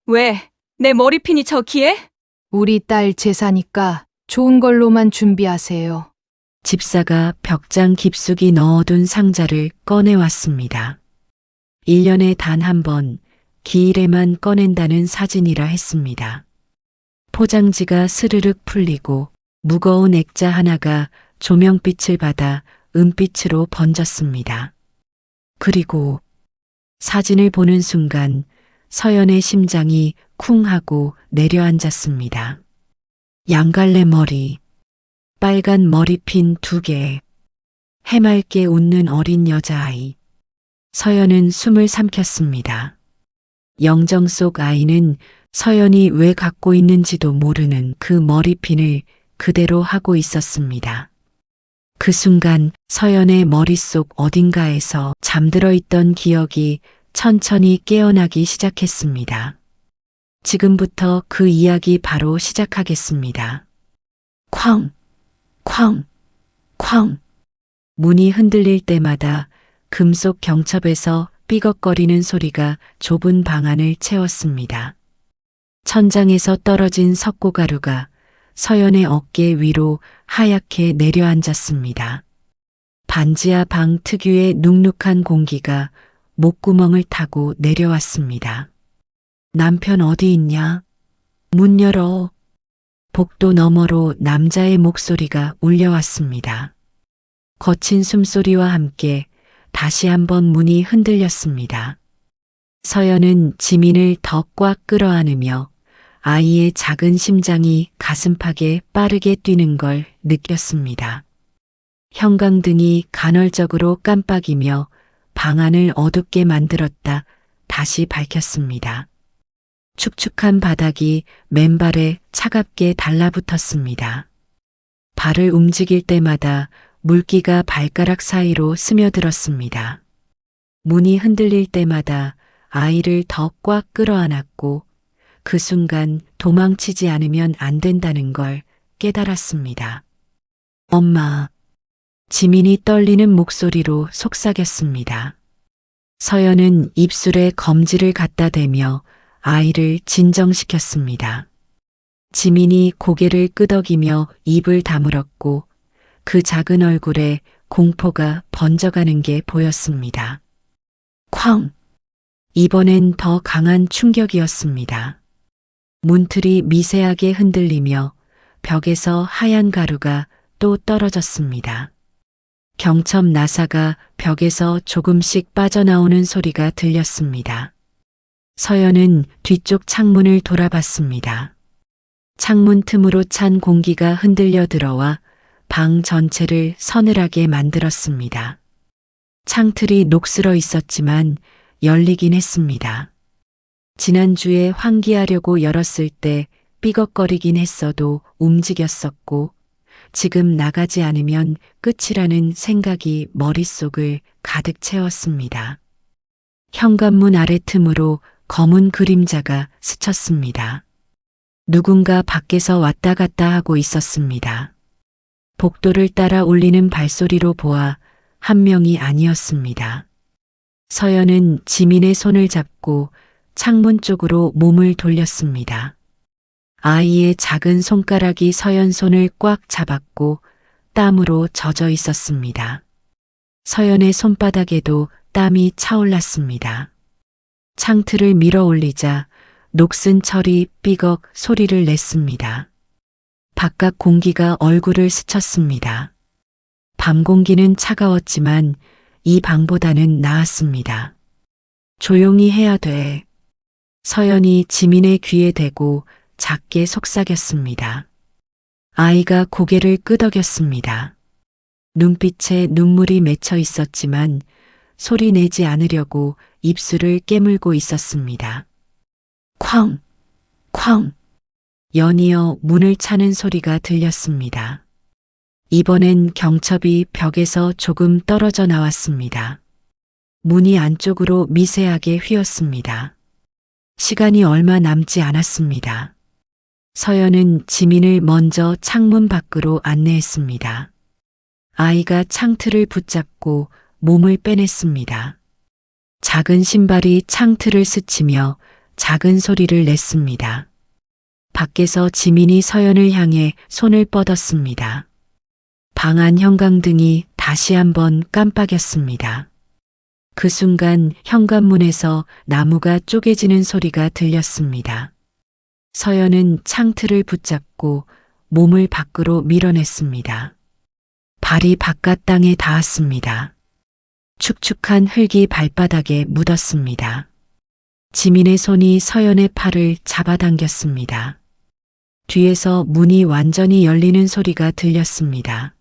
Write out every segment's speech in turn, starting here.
왜? 내 머리핀이 저기에? 우리 딸 제사니까 좋은 걸로만 준비하세요. 집사가 벽장 깊숙이 넣어둔 상자를 꺼내왔습니다. 1년에 단 한 번 기일에만 꺼낸다는 사진이라 했습니다. 포장지가 스르륵 풀리고 무거운 액자 하나가 조명빛을 받아 은빛으로 번졌습니다. 그리고 사진을 보는 순간 서연의 심장이 쿵 하고 내려앉았습니다. 양갈래 머리, 빨간 머리핀 2개, 해맑게 웃는 어린 여자아이. 서연은 숨을 삼켰습니다. 영정 속 아이는 서연이 왜 갖고 있는지도 모르는 그 머리핀을 그대로 하고 있었습니다. 그 순간 서연의 머릿속 어딘가에서 잠들어 있던 기억이 천천히 깨어나기 시작했습니다. 지금부터 그 이야기 바로 시작하겠습니다. 쾅, 쾅, 쾅. 문이 흔들릴 때마다 금속 경첩에서 삐걱거리는 소리가 좁은 방 안을 채웠습니다. 천장에서 떨어진 석고가루가 서연의 어깨 위로 하얗게 내려앉았습니다. 반지하 방 특유의 눅눅한 공기가 목구멍을 타고 내려왔습니다. 남편 어디 있냐? 문 열어. 복도 너머로 남자의 목소리가 울려왔습니다. 거친 숨소리와 함께 다시 한번 문이 흔들렸습니다. 서연은 지민을 더 꽉 끌어안으며 아이의 작은 심장이 가슴팍에 빠르게 뛰는 걸 느꼈습니다. 형광등이 간헐적으로 깜빡이며 방안을 어둡게 만들었다 다시 밝혔습니다. 축축한 바닥이 맨발에 차갑게 달라붙었습니다. 발을 움직일 때마다 물기가 발가락 사이로 스며들었습니다. 문이 흔들릴 때마다 아이를 더 꽉 끌어안았고 그 순간 도망치지 않으면 안 된다는 걸 깨달았습니다. 엄마. 지민이 떨리는 목소리로 속삭였습니다. 서연은 입술에 검지를 갖다 대며 아이를 진정시켰습니다. 지민이 고개를 끄덕이며 입을 다물었고 그 작은 얼굴에 공포가 번져가는 게 보였습니다. 쾅! 이번엔 더 강한 충격이었습니다. 문틀이 미세하게 흔들리며 벽에서 하얀 가루가 또 떨어졌습니다. 경첩 나사가 벽에서 조금씩 빠져나오는 소리가 들렸습니다. 서연은 뒤쪽 창문을 돌아봤습니다. 창문 틈으로 찬 공기가 흔들려 들어와 방 전체를 서늘하게 만들었습니다. 창틀이 녹슬어 있었지만 열리긴 했습니다. 지난주에 환기하려고 열었을 때 삐걱거리긴 했어도 움직였었고 지금 나가지 않으면 끝이라는 생각이 머릿속을 가득 채웠습니다. 현관문 아래 틈으로 검은 그림자가 스쳤습니다. 누군가 밖에서 왔다 갔다 하고 있었습니다. 복도를 따라 울리는 발소리로 보아 한 명이 아니었습니다. 서연은 지민의 손을 잡고 창문 쪽으로 몸을 돌렸습니다. 아이의 작은 손가락이 서연 손을 꽉 잡았고 땀으로 젖어 있었습니다. 서연의 손바닥에도 땀이 차올랐습니다. 창틀을 밀어 올리자 녹슨 철이 삐걱 소리를 냈습니다. 바깥 공기가 얼굴을 스쳤습니다. 밤 공기는 차가웠지만 이 방보다는 나았습니다. 조용히 해야 돼. 서연이 지민의 귀에 대고 작게 속삭였습니다. 아이가 고개를 끄덕였습니다. 눈빛에 눈물이 맺혀 있었지만 소리 내지 않으려고 입술을 깨물고 있었습니다. 쾅! 쾅! 연이어 문을 차는 소리가 들렸습니다. 이번엔 경첩이 벽에서 조금 떨어져 나왔습니다. 문이 안쪽으로 미세하게 휘었습니다. 시간이 얼마 남지 않았습니다. 서연은 지민을 먼저 창문 밖으로 안내했습니다. 아이가 창틀을 붙잡고 몸을 빼냈습니다. 작은 신발이 창틀을 스치며 작은 소리를 냈습니다. 밖에서 지민이 서연을 향해 손을 뻗었습니다. 방 안 형광등이 다시 한번 깜빡였습니다. 그 순간 현관문에서 나무가 쪼개지는 소리가 들렸습니다. 서연은 창틀을 붙잡고 몸을 밖으로 밀어냈습니다. 발이 바깥 땅에 닿았습니다. 축축한 흙이 발바닥에 묻었습니다. 지민의 손이 서연의 팔을 잡아당겼습니다. 뒤에서 문이 완전히 열리는 소리가 들렸습니다.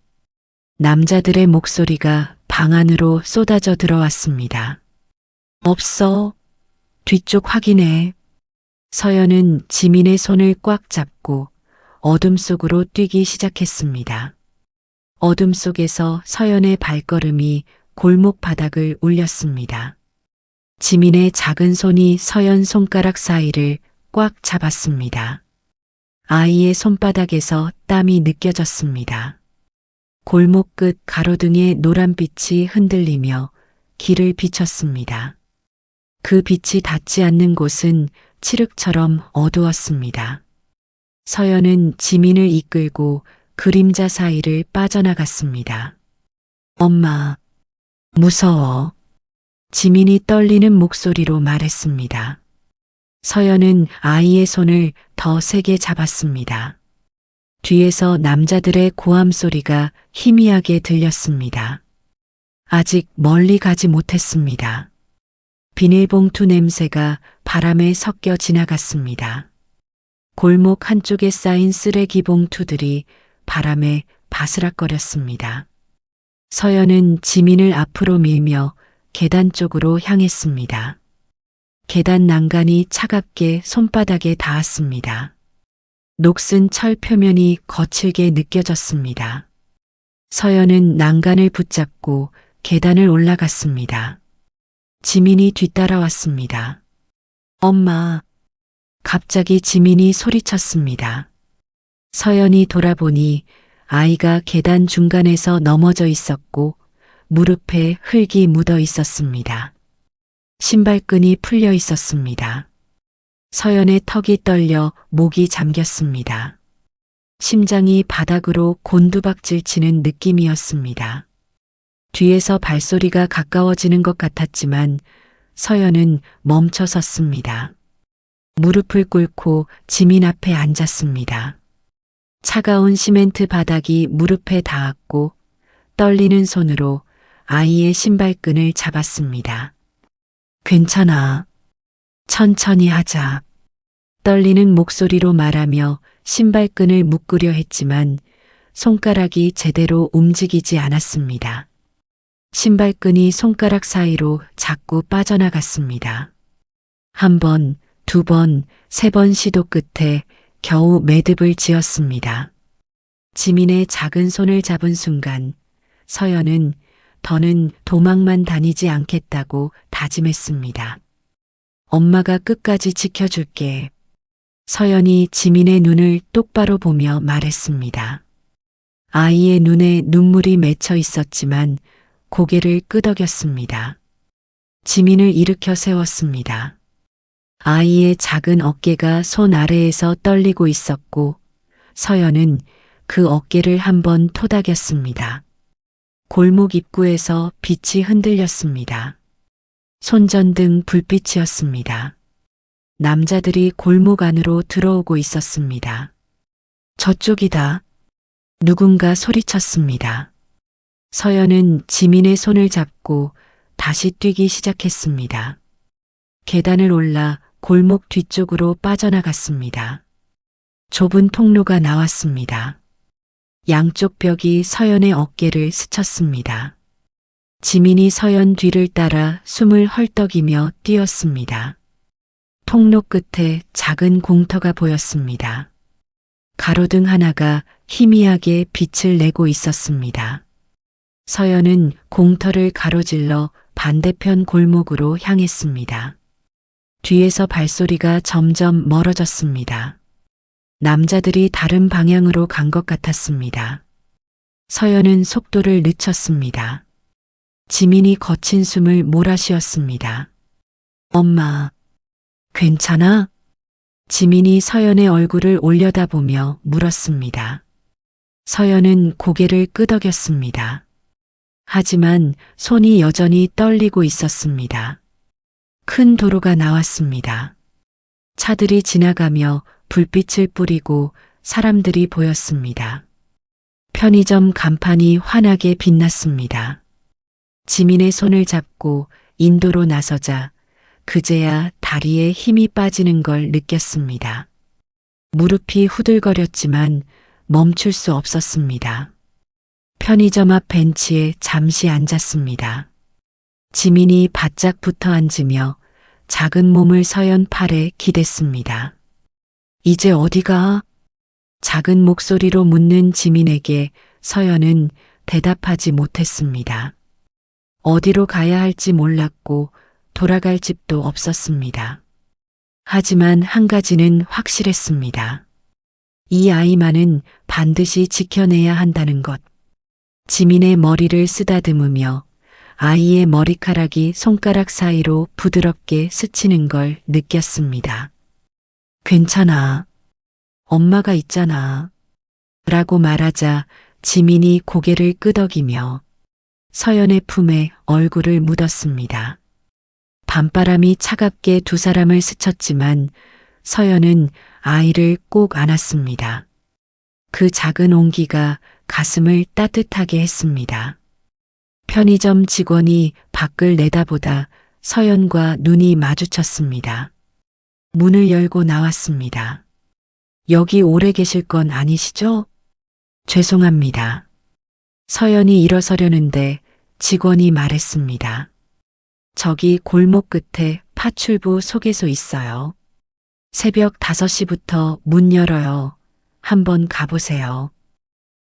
남자들의 목소리가 방 안으로 쏟아져 들어왔습니다. 없어. 뒤쪽 확인해. 서연은 지민의 손을 꽉 잡고 어둠 속으로 뛰기 시작했습니다. 어둠 속에서 서연의 발걸음이 골목 바닥을 울렸습니다. 지민의 작은 손이 서연 손가락 사이를 꽉 잡았습니다. 아이의 손바닥에서 땀이 느껴졌습니다. 골목 끝 가로등의 노란빛이 흔들리며 길을 비췄습니다. 그 빛이 닿지 않는 곳은 칠흑처럼 어두웠습니다. 서연은 지민을 이끌고 그림자 사이를 빠져나갔습니다. 엄마, 무서워. 지민이 떨리는 목소리로 말했습니다. 서연은 아이의 손을 더 세게 잡았습니다. 뒤에서 남자들의 고함 소리가 희미하게 들렸습니다. 아직 멀리 가지 못했습니다. 비닐봉투 냄새가 바람에 섞여 지나갔습니다. 골목 한쪽에 쌓인 쓰레기 봉투들이 바람에 바스락거렸습니다. 서연은 지민을 앞으로 밀며 계단 쪽으로 향했습니다. 계단 난간이 차갑게 손바닥에 닿았습니다. 녹슨 철 표면이 거칠게 느껴졌습니다. 서연은 난간을 붙잡고 계단을 올라갔습니다. 지민이 뒤따라왔습니다. 엄마. 갑자기 지민이 소리쳤습니다. 서연이 돌아보니 아이가 계단 중간에서 넘어져 있었고 무릎에 흙이 묻어 있었습니다. 신발끈이 풀려 있었습니다. 서연의 턱이 떨려 목이 잠겼습니다. 심장이 바닥으로 곤두박질 치는 느낌이었습니다. 뒤에서 발소리가 가까워지는 것 같았지만 서연은 멈춰 섰습니다. 무릎을 꿇고 지민 앞에 앉았습니다. 차가운 시멘트 바닥이 무릎에 닿았고 떨리는 손으로 아이의 신발끈을 잡았습니다. 괜찮아. 천천히 하자. 떨리는 목소리로 말하며 신발끈을 묶으려 했지만 손가락이 제대로 움직이지 않았습니다. 신발끈이 손가락 사이로 자꾸 빠져나갔습니다. 한 번, 두 번, 세 번 시도 끝에 겨우 매듭을 지었습니다. 지민의 작은 손을 잡은 순간 서연은 더는 도망만 다니지 않겠다고 다짐했습니다. 엄마가 끝까지 지켜줄게. 서연이 지민의 눈을 똑바로 보며 말했습니다. 아이의 눈에 눈물이 맺혀 있었지만 고개를 끄덕였습니다. 지민을 일으켜 세웠습니다. 아이의 작은 어깨가 손 아래에서 떨리고 있었고 서연은 그 어깨를 한번 토닥였습니다. 골목 입구에서 빛이 흔들렸습니다. 손전등 불빛이었습니다. 남자들이 골목 안으로 들어오고 있었습니다. 저쪽이다. 누군가 소리쳤습니다. 서연은 지민의 손을 잡고 다시 뛰기 시작했습니다. 계단을 올라 골목 뒤쪽으로 빠져나갔습니다. 좁은 통로가 나왔습니다. 양쪽 벽이 서연의 어깨를 스쳤습니다. 지민이 서연 뒤를 따라 숨을 헐떡이며 뛰었습니다. 통로 끝에 작은 공터가 보였습니다. 가로등 하나가 희미하게 빛을 내고 있었습니다. 서연은 공터를 가로질러 반대편 골목으로 향했습니다. 뒤에서 발소리가 점점 멀어졌습니다. 남자들이 다른 방향으로 간 것 같았습니다. 서연은 속도를 늦췄습니다. 지민이 거친 숨을 몰아쉬었습니다. 엄마. 괜찮아? 지민이 서연의 얼굴을 올려다보며 물었습니다. 서연은 고개를 끄덕였습니다. 하지만 손이 여전히 떨리고 있었습니다. 큰 도로가 나왔습니다. 차들이 지나가며 불빛을 뿌리고 사람들이 보였습니다. 편의점 간판이 환하게 빛났습니다. 지민의 손을 잡고 인도로 나서자 그제야 다리에 힘이 빠지는 걸 느꼈습니다. 무릎이 후들거렸지만 멈출 수 없었습니다. 편의점 앞 벤치에 잠시 앉았습니다. 지민이 바짝 붙어 앉으며 작은 몸을 서연 팔에 기댔습니다. 이제 어디가? 작은 목소리로 묻는 지민에게 서연은 대답하지 못했습니다. 어디로 가야 할지 몰랐고 돌아갈 집도 없었습니다. 하지만 한 가지는 확실했습니다. 이 아이만은 반드시 지켜내야 한다는 것. 지민의 머리를 쓰다듬으며 아이의 머리카락이 손가락 사이로 부드럽게 스치는 걸 느꼈습니다. 괜찮아. 엄마가 있잖아. 라고 말하자 지민이 고개를 끄덕이며 서연의 품에 얼굴을 묻었습니다. 밤바람이 차갑게 두 사람을 스쳤지만 서연은 아이를 꼭 안았습니다. 그 작은 온기가 가슴을 따뜻하게 했습니다. 편의점 직원이 밖을 내다보다 서연과 눈이 마주쳤습니다. 문을 열고 나왔습니다. 여기 오래 계실 건 아니시죠? 죄송합니다. 서연이 일어서려는데 직원이 말했습니다. 저기 골목 끝에 파출부 소개소 있어요. 새벽 5시부터 문 열어요. 한번 가보세요.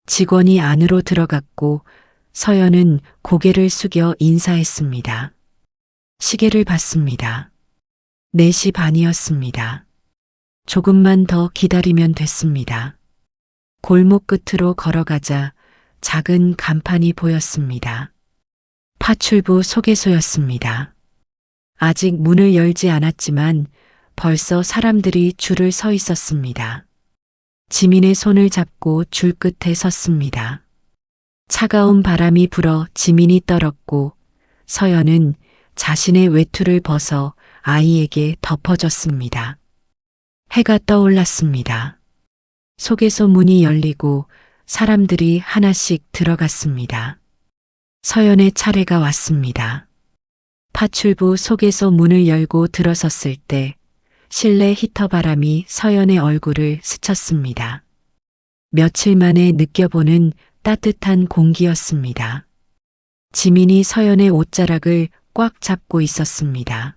직원이 안으로 들어갔고 서연은 고개를 숙여 인사했습니다. 시계를 봤습니다. 4시 반이었습니다. 조금만 더 기다리면 됐습니다. 골목 끝으로 걸어가자 작은 간판이 보였습니다. 파출부 소개소였습니다. 아직 문을 열지 않았지만 벌써 사람들이 줄을 서 있었습니다. 지민의 손을 잡고 줄 끝에 섰습니다. 차가운 바람이 불어 지민이 떨었고 서연은 자신의 외투를 벗어 아이에게 덮어줬습니다. 해가 떠올랐습니다. 소개소 문이 열리고 사람들이 하나씩 들어갔습니다. 서연의 차례가 왔습니다. 파출부 소개소 문을 열고 들어섰을 때 실내 히터 바람이 서연의 얼굴을 스쳤습니다. 며칠 만에 느껴보는 따뜻한 공기였습니다. 지민이 서연의 옷자락을 꽉 잡고 있었습니다.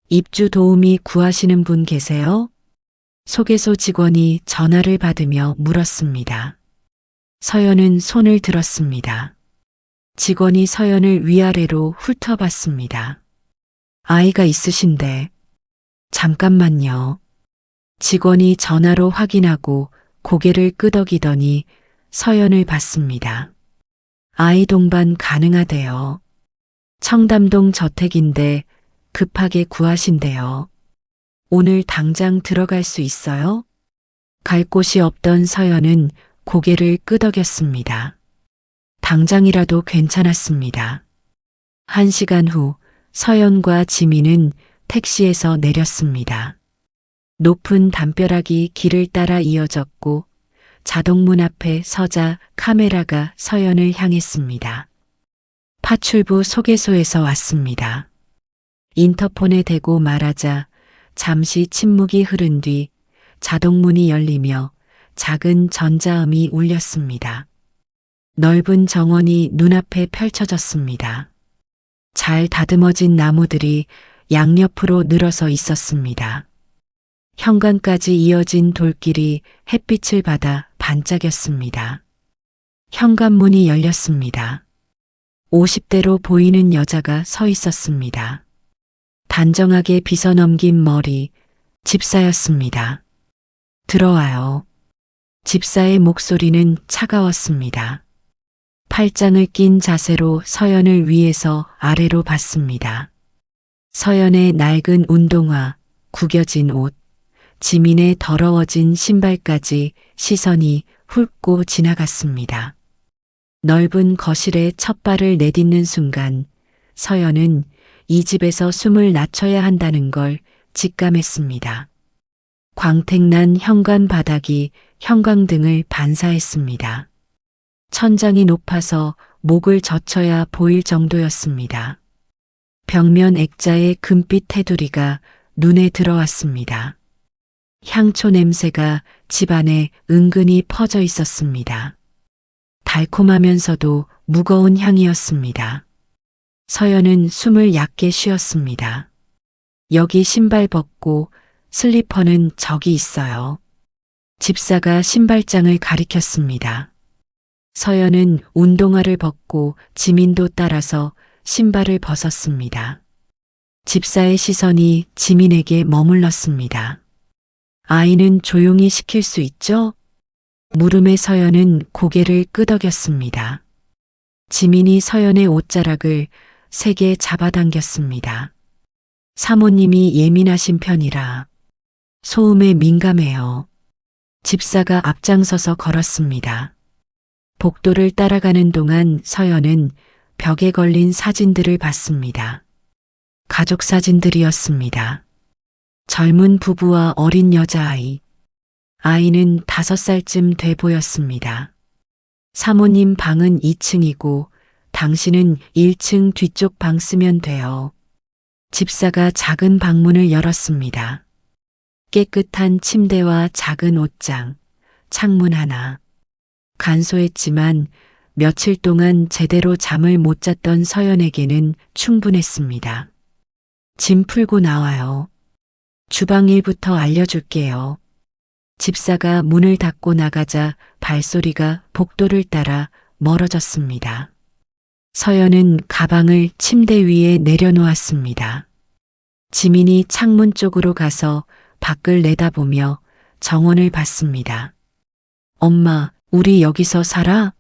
입주 도우미 구하시는 분 계세요? 소개소 직원이 전화를 받으며 물었습니다. 서연은 손을 들었습니다. 직원이 서연을 위아래로 훑어봤습니다. 아이가 있으신데. 잠깐만요. 직원이 전화로 확인하고 고개를 끄덕이더니 서연을 봤습니다. 아이 동반 가능하대요. 청담동 저택인데 급하게 구하신대요. 오늘 당장 들어갈 수 있어요? 갈 곳이 없던 서연은 고개를 끄덕였습니다. 당장이라도 괜찮았습니다. 1시간 후 서연과 지민은 택시에서 내렸습니다. 높은 담벼락이 길을 따라 이어졌고 자동문 앞에 서자 카메라가 서연을 향했습니다. 파출부 소개소에서 왔습니다. 인터폰에 대고 말하자 잠시 침묵이 흐른 뒤 자동문이 열리며 작은 전자음이 울렸습니다. 넓은 정원이 눈앞에 펼쳐졌습니다. 잘 다듬어진 나무들이 양옆으로 늘어서 있었습니다. 현관까지 이어진 돌길이 햇빛을 받아 반짝였습니다. 현관문이 열렸습니다. 50대로 보이는 여자가 서 있었습니다. 단정하게 빗어넘긴 머리, 집사였습니다. 들어와요. 집사의 목소리는 차가웠습니다. 팔짱을 낀 자세로 서연을 위에서 아래로 봤습니다. 서연의 낡은 운동화, 구겨진 옷, 지민의 더러워진 신발까지 시선이 훑고 지나갔습니다. 넓은 거실에 첫 발을 내딛는 순간 서연은 이 집에서 숨을 낮춰야 한다는 걸 직감했습니다. 광택난 현관 바닥이 형광등을 반사했습니다. 천장이 높아서 목을 젖혀야 보일 정도였습니다. 벽면 액자의 금빛 테두리가 눈에 들어왔습니다. 향초 냄새가 집안에 은근히 퍼져 있었습니다. 달콤하면서도 무거운 향이었습니다. 서연은 숨을 얕게 쉬었습니다. 여기 신발 벗고 슬리퍼는 저기 있어요. 집사가 신발장을 가리켰습니다. 서연은 운동화를 벗고 지민도 따라서 신발을 벗었습니다. 집사의 시선이 지민에게 머물렀습니다. 아이는 조용히 시킬 수 있죠? 물음에 서연은 고개를 끄덕였습니다. 지민이 서연의 옷자락을 세게 잡아당겼습니다. 사모님이 예민하신 편이라 소음에 민감해요. 집사가 앞장서서 걸었습니다. 복도를 따라가는 동안 서연은 벽에 걸린 사진들을 봤습니다. 가족 사진들이었습니다. 젊은 부부와 어린 여자아이. 아이는 5살쯤 돼 보였습니다. 사모님 방은 2층이고 당신은 1층 뒤쪽 방 쓰면 돼요. 집사가 작은 방문을 열었습니다. 깨끗한 침대와 작은 옷장, 창문 하나. 간소했지만 며칠 동안 제대로 잠을 못 잤던 서연에게는 충분했습니다. 짐 풀고 나와요. 주방 일부터 알려줄게요. 집사가 문을 닫고 나가자 발소리가 복도를 따라 멀어졌습니다. 서연은 가방을 침대 위에 내려놓았습니다. 지민이 창문 쪽으로 가서 밖을 내다보며 정원을 봤습니다. 엄마, 우리 여기서 살아?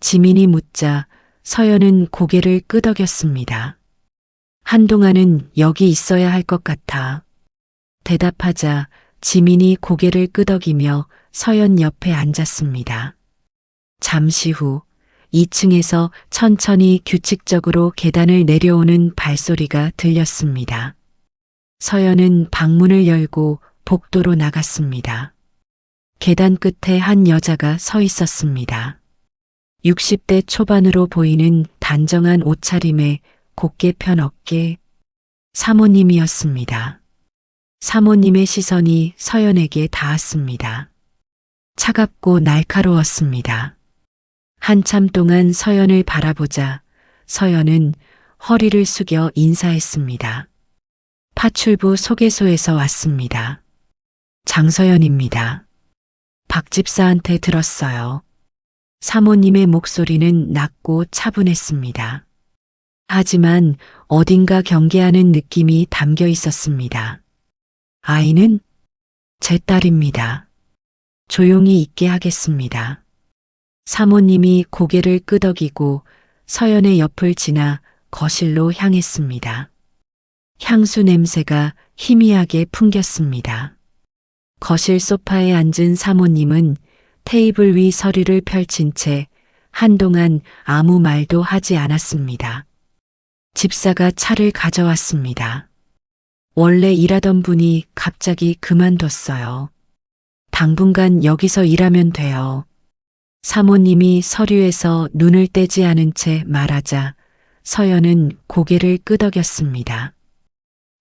지민이 묻자 서연은 고개를 끄덕였습니다. 한동안은 여기 있어야 할 것 같아. 대답하자 지민이 고개를 끄덕이며 서연 옆에 앉았습니다. 잠시 후 2층에서 천천히 규칙적으로 계단을 내려오는 발소리가 들렸습니다. 서연은 방문을 열고 복도로 나갔습니다. 계단 끝에 한 여자가 서 있었습니다. 60대 초반으로 보이는 단정한 옷차림에 곱게 편 어깨, 사모님이었습니다. 사모님의 시선이 서연에게 닿았습니다. 차갑고 날카로웠습니다. 한참 동안 서연을 바라보자 서연은 허리를 숙여 인사했습니다. 파출부 소개소에서 왔습니다. 장서연입니다. 박 집사한테 들었어요. 사모님의 목소리는 낮고 차분했습니다. 하지만 어딘가 경계하는 느낌이 담겨 있었습니다. 아이는 제 딸입니다. 조용히 있게 하겠습니다. 사모님이 고개를 끄덕이고 서연의 옆을 지나 거실로 향했습니다. 향수 냄새가 희미하게 풍겼습니다. 거실 소파에 앉은 사모님은 테이블 위 서류를 펼친 채 한동안 아무 말도 하지 않았습니다. 집사가 차를 가져왔습니다. 원래 일하던 분이 갑자기 그만뒀어요. 당분간 여기서 일하면 돼요. 사모님이 서류에서 눈을 떼지 않은 채 말하자 서연은 고개를 끄덕였습니다.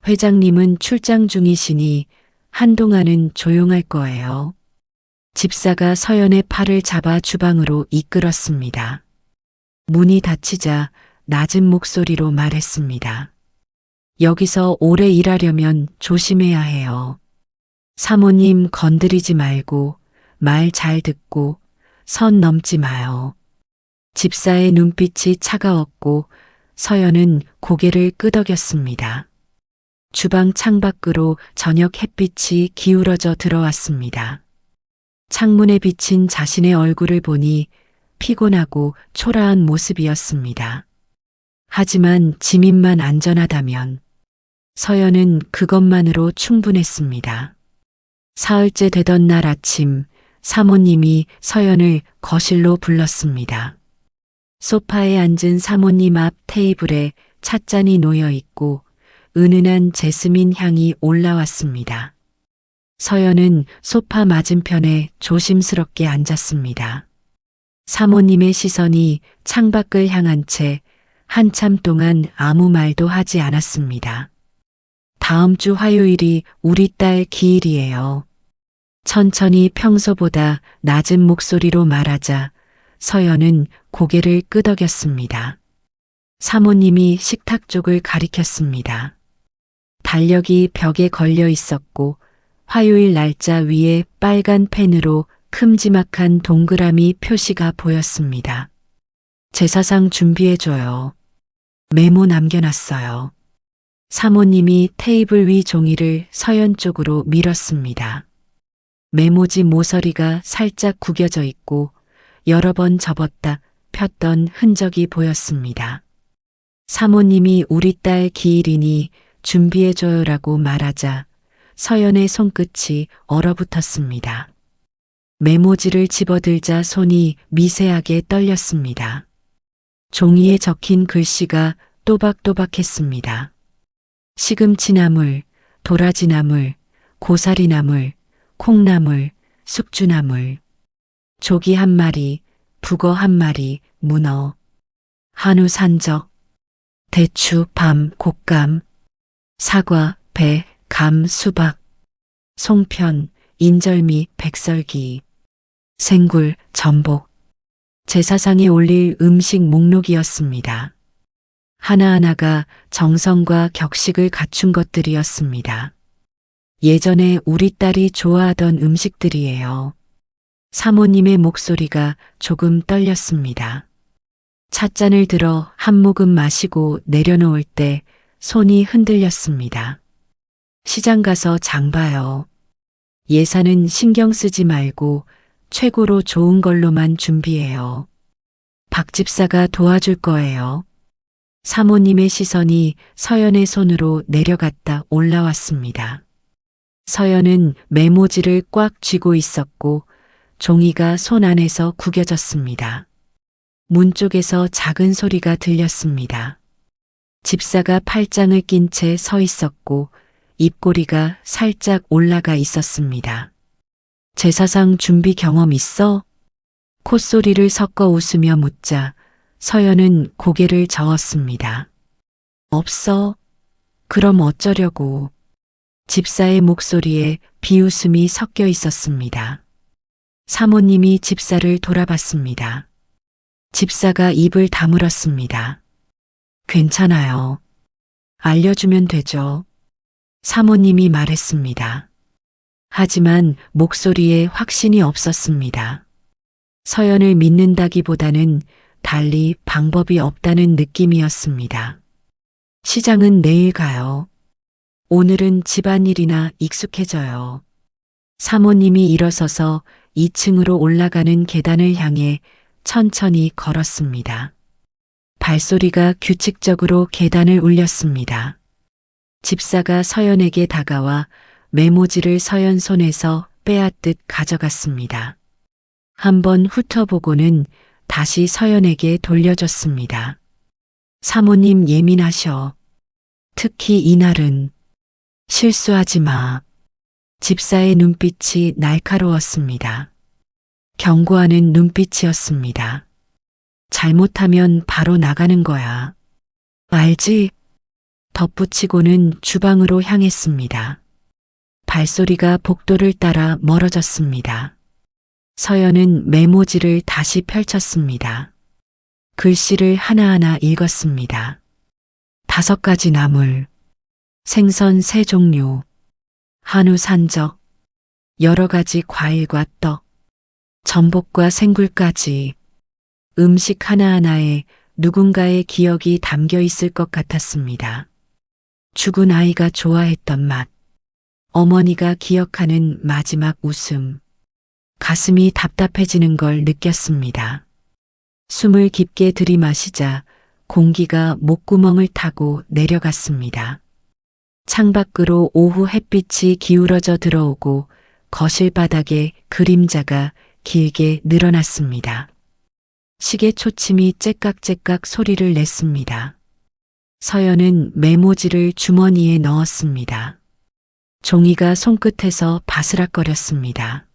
회장님은 출장 중이시니 한동안은 조용할 거예요. 집사가 서연의 팔을 잡아 주방으로 이끌었습니다. 문이 닫히자 낮은 목소리로 말했습니다. 여기서 오래 일하려면 조심해야 해요. 사모님 건드리지 말고 말 잘 듣고 선 넘지 마요. 집사의 눈빛이 차가웠고 서연은 고개를 끄덕였습니다. 주방 창밖으로 저녁 햇빛이 기울어져 들어왔습니다. 창문에 비친 자신의 얼굴을 보니 피곤하고 초라한 모습이었습니다. 하지만 지민만 안전하다면 서연은 그것만으로 충분했습니다. 사흘째 되던 날 아침 사모님이 서연을 거실로 불렀습니다. 소파에 앉은 사모님 앞 테이블에 찻잔이 놓여 있고 은은한 제스민 향이 올라왔습니다. 서연은 소파 맞은편에 조심스럽게 앉았습니다. 사모님의 시선이 창밖을 향한 채 한참 동안 아무 말도 하지 않았습니다. 다음 주 화요일이 우리 딸 기일이에요. 천천히 평소보다 낮은 목소리로 말하자 서연은 고개를 끄덕였습니다. 사모님이 식탁 쪽을 가리켰습니다. 달력이 벽에 걸려 있었고 화요일 날짜 위에 빨간 펜으로 큼지막한 동그라미 표시가 보였습니다. 제사상 준비해줘요. 메모 남겨놨어요. 사모님이 테이블 위 종이를 서연 쪽으로 밀었습니다. 메모지 모서리가 살짝 구겨져 있고 여러 번 접었다 폈던 흔적이 보였습니다. 사모님이 우리 딸 기일이니 준비해줘요라고 말하자 서연의 손끝이 얼어붙었습니다. 메모지를 집어들자 손이 미세하게 떨렸습니다. 종이에 적힌 글씨가 또박또박했습니다. 시금치나물, 도라지나물, 고사리나물, 콩나물, 숙주나물, 조기 한 마리, 북어 한 마리, 문어, 한우 산적, 대추, 밤, 곶감, 사과, 배, 감, 수박, 송편, 인절미, 백설기, 생굴, 전복, 제사상에 올릴 음식 목록이었습니다. 하나하나가 정성과 격식을 갖춘 것들이었습니다. 예전에 우리 딸이 좋아하던 음식들이에요. 사모님의 목소리가 조금 떨렸습니다. 찻잔을 들어 한 모금 마시고 내려놓을 때 손이 흔들렸습니다. 시장 가서 장 봐요. 예산은 신경 쓰지 말고 최고로 좋은 걸로만 준비해요. 박 집사가 도와줄 거예요. 사모님의 시선이 서연의 손으로 내려갔다 올라왔습니다. 서연은 메모지를 꽉 쥐고 있었고 종이가 손 안에서 구겨졌습니다. 문 쪽에서 작은 소리가 들렸습니다. 집사가 팔짱을 낀 채 서 있었고 입꼬리가 살짝 올라가 있었습니다. 제사상 준비 경험 있어? 콧소리를 섞어 웃으며 묻자 서연은 고개를 저었습니다. 없어. 그럼 어쩌려고. 집사의 목소리에 비웃음이 섞여 있었습니다. 사모님이 집사를 돌아봤습니다. 집사가 입을 다물었습니다. 괜찮아요. 알려주면 되죠. 사모님이 말했습니다. 하지만 목소리에 확신이 없었습니다. 서연을 믿는다기보다는 달리 방법이 없다는 느낌이었습니다. 시장은 내일 가요. 오늘은 집안일이나 익숙해져요. 사모님이 일어서서 2층으로 올라가는 계단을 향해 천천히 걸었습니다. 발소리가 규칙적으로 계단을 울렸습니다. 집사가 서연에게 다가와 메모지를 서연 손에서 빼앗듯 가져갔습니다. 한번 훑어보고는 다시 서연에게 돌려줬습니다. 사모님 예민하셔. 특히 이날은. 실수하지 마. 집사의 눈빛이 날카로웠습니다. 경고하는 눈빛이었습니다. 잘못하면 바로 나가는 거야. 알지? 덧붙이고는 주방으로 향했습니다. 발소리가 복도를 따라 멀어졌습니다. 서연은 메모지를 다시 펼쳤습니다. 글씨를 하나하나 읽었습니다. 5가지 나물, 생선 3종류, 한우 산적, 여러 가지 과일과 떡, 전복과 생굴까지 음식 하나하나에 누군가의 기억이 담겨 있을 것 같았습니다. 죽은 아이가 좋아했던 맛, 어머니가 기억하는 마지막 웃음, 가슴이 답답해지는 걸 느꼈습니다. 숨을 깊게 들이마시자 공기가 목구멍을 타고 내려갔습니다. 창밖으로 오후 햇빛이 기울어져 들어오고 거실 바닥에 그림자가 길게 늘어났습니다. 시계 초침이 째깍째깍 소리를 냈습니다. 서연은 메모지를 주머니에 넣었습니다. 종이가 손끝에서 바스락거렸습니다.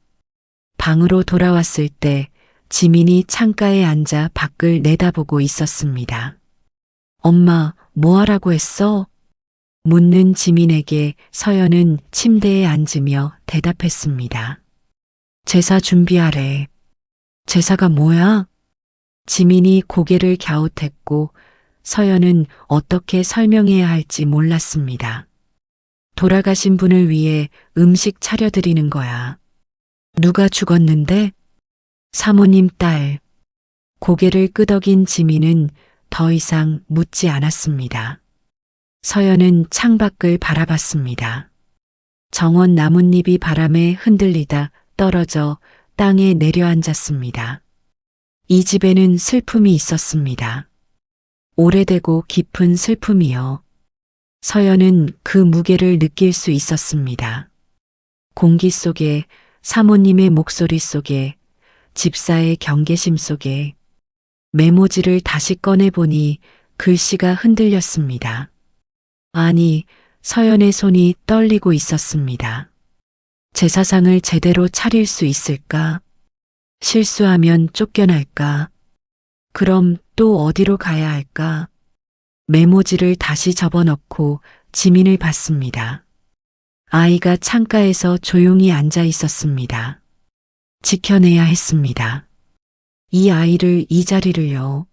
방으로 돌아왔을 때 지민이 창가에 앉아 밖을 내다보고 있었습니다. 엄마, 뭐 하라고 했어? 묻는 지민에게 서연은 침대에 앉으며 대답했습니다. 제사 준비하래. 제사가 뭐야? 지민이 고개를 갸웃했고 서연은 어떻게 설명해야 할지 몰랐습니다. 돌아가신 분을 위해 음식 차려드리는 거야. 누가 죽었는데? 사모님 딸. 고개를 끄덕인 지민은 더 이상 묻지 않았습니다. 서연은 창밖을 바라봤습니다. 정원 나뭇잎이 바람에 흔들리다 떨어져 땅에 내려앉았습니다. 이 집에는 슬픔이 있었습니다. 오래되고 깊은 슬픔이요. 서연은 그 무게를 느낄 수 있었습니다. 공기 속에, 사모님의 목소리 속에, 집사의 경계심 속에 메모지를 다시 꺼내보니 글씨가 흔들렸습니다. 아니, 서연의 손이 떨리고 있었습니다. 제사상을 제대로 차릴 수 있을까? 실수하면 쫓겨날까? 그럼 또 어디로 가야 할까? 메모지를 다시 접어넣고 지민을 봤습니다. 아이가 창가에서 조용히 앉아 있었습니다. 지켜내야 했습니다. 이 아이를, 이 자리를요.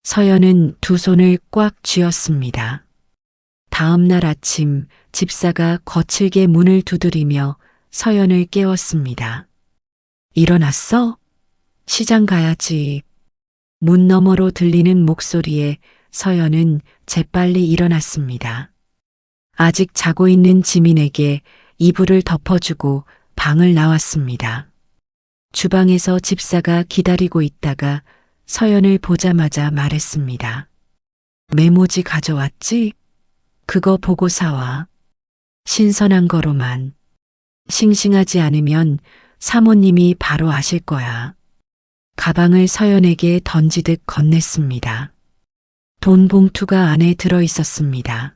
서연은 두 손을 꽉 쥐었습니다. 다음 날 아침 집사가 거칠게 문을 두드리며 서연을 깨웠습니다. 일어났어? 시장 가야지. 문 너머로 들리는 목소리에 서연은 재빨리 일어났습니다. 아직 자고 있는 지민에게 이불을 덮어주고 방을 나왔습니다. 주방에서 집사가 기다리고 있다가 서연을 보자마자 말했습니다. 메모지 가져왔지? 그거 보고 사와. 신선한 거로만. 싱싱하지 않으면 사모님이 바로 아실 거야. 가방을 서연에게 던지듯 건넸습니다. 돈 봉투가 안에 들어 있었습니다.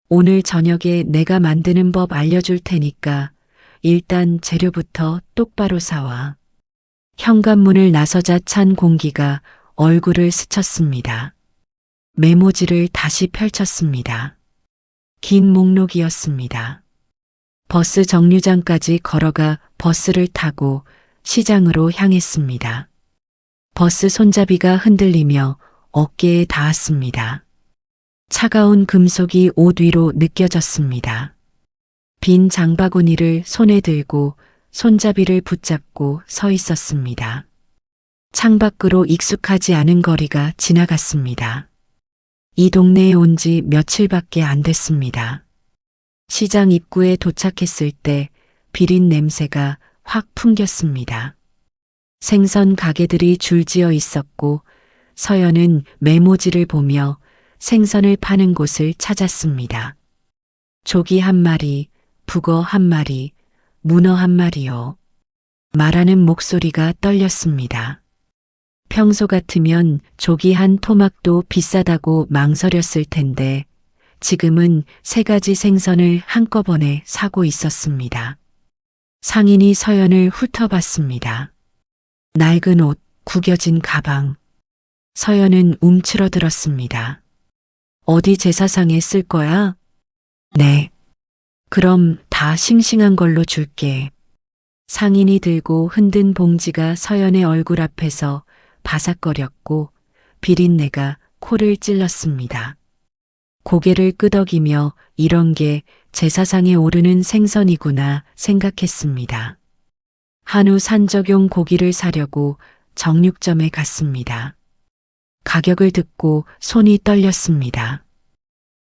오늘 저녁에 내가 만드는 법 알려줄 테니까 일단 재료부터 똑바로 사와. 현관문을 나서자 찬 공기가 얼굴을 스쳤습니다. 메모지를 다시 펼쳤습니다. 긴 목록이었습니다. 버스 정류장까지 걸어가 버스를 타고 시장으로 향했습니다. 버스 손잡이가 흔들리며 어깨에 닿았습니다. 차가운 금속이 옷 위로 느껴졌습니다. 빈 장바구니를 손에 들고 손잡이를 붙잡고 서 있었습니다. 창밖으로 익숙하지 않은 거리가 지나갔습니다. 이 동네에 온 지 며칠밖에 안 됐습니다. 시장 입구에 도착했을 때 비린 냄새가 확 풍겼습니다. 생선 가게들이 줄지어 있었고 서연은 메모지를 보며 생선을 파는 곳을 찾았습니다. 조기 한 마리, 북어 한 마리, 문어 한 마리요. 말하는 목소리가 떨렸습니다. 평소 같으면 조기 한 토막도 비싸다고 망설였을 텐데 지금은 세 가지 생선을 한꺼번에 사고 있었습니다. 상인이 서연을 훑어봤습니다. 낡은 옷, 구겨진 가방. 서연은 움츠러들었습니다. 어디 제사상에 쓸 거야? 네. 그럼 다 싱싱한 걸로 줄게. 상인이 들고 흔든 봉지가 서연의 얼굴 앞에서 바삭거렸고 비린내가 코를 찔렀습니다. 고개를 끄덕이며 이런 게 제사상에 오르는 생선이구나 생각했습니다. 한우 산적용 고기를 사려고 정육점에 갔습니다. 가격을 듣고 손이 떨렸습니다.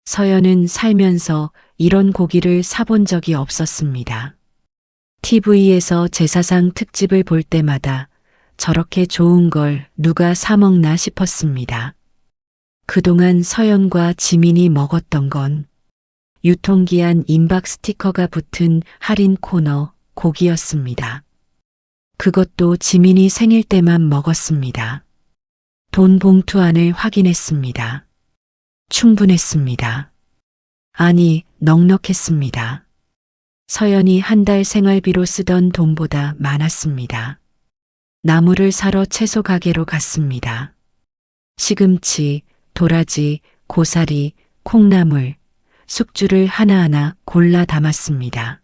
서연은 살면서 이런 고기를 사본 적이 없었습니다. TV에서 제사상 특집을 볼 때마다 저렇게 좋은 걸 누가 사 먹나 싶었습니다. 그동안 서연과 지민이 먹었던 건 유통기한 임박 스티커가 붙은 할인 코너 고기였습니다. 그것도 지민이 생일 때만 먹었습니다. 돈 봉투 안을 확인했습니다. 충분했습니다. 아니, 넉넉했습니다. 서연이 한 달 생활비로 쓰던 돈보다 많았습니다. 나무를 사러 채소 가게로 갔습니다. 시금치, 도라지, 고사리, 콩나물, 숙주를 하나하나 골라 담았습니다.